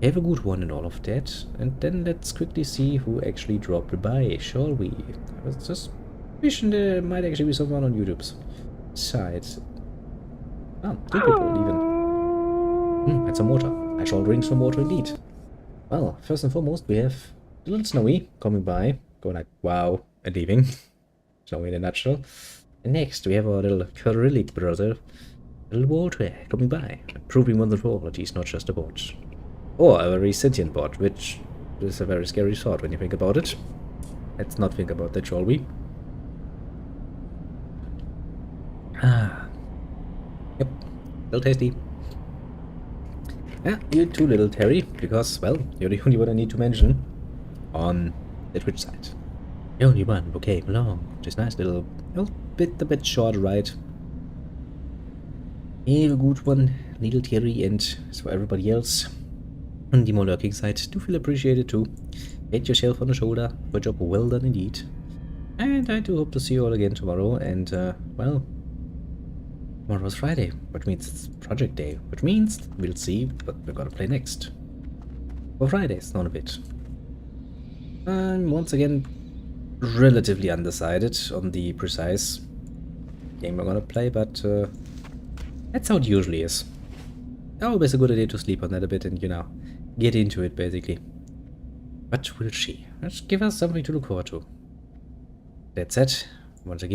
Have a good one and all of that, and then let's quickly see who actually dropped by, shall we? I was just wishing there might actually be someone on YouTube's side. Ah, 2 people even. And some water. I shall drink some water indeed. Well, first and foremost, we have a little Snowy coming by, going like, wow, and leaving. Snowy in a nutshell. And next, we have our little Kyrillic brother, little Walter, coming by, proving once and for all that he's not just a bot. Or a very sentient bot, which is a very scary thought when you think about it. Let's not think about that, shall we? Ah. Yep, little tasty. Yeah, you too, little Terry, because, well, you're the only one I need to mention on the Twitch side. The only one who came along, which is nice little, a bit short ride. Have a good one, little Terry, and as for everybody else on the more lurking side, do feel appreciated too. Pat yourself on the shoulder for a job well done indeed. And I do hope to see you all again tomorrow, and, well, tomorrow's Friday, which means it's Project Day, which means we'll see what we're gonna play next. For Fridays, not a bit. I'm once again relatively undecided on the precise game we're gonna play, but that's how it usually is. Always a good idea to sleep on that a bit and, you know, get into it basically. But we'll see. Let's give us something to look forward to. That's it. Once again.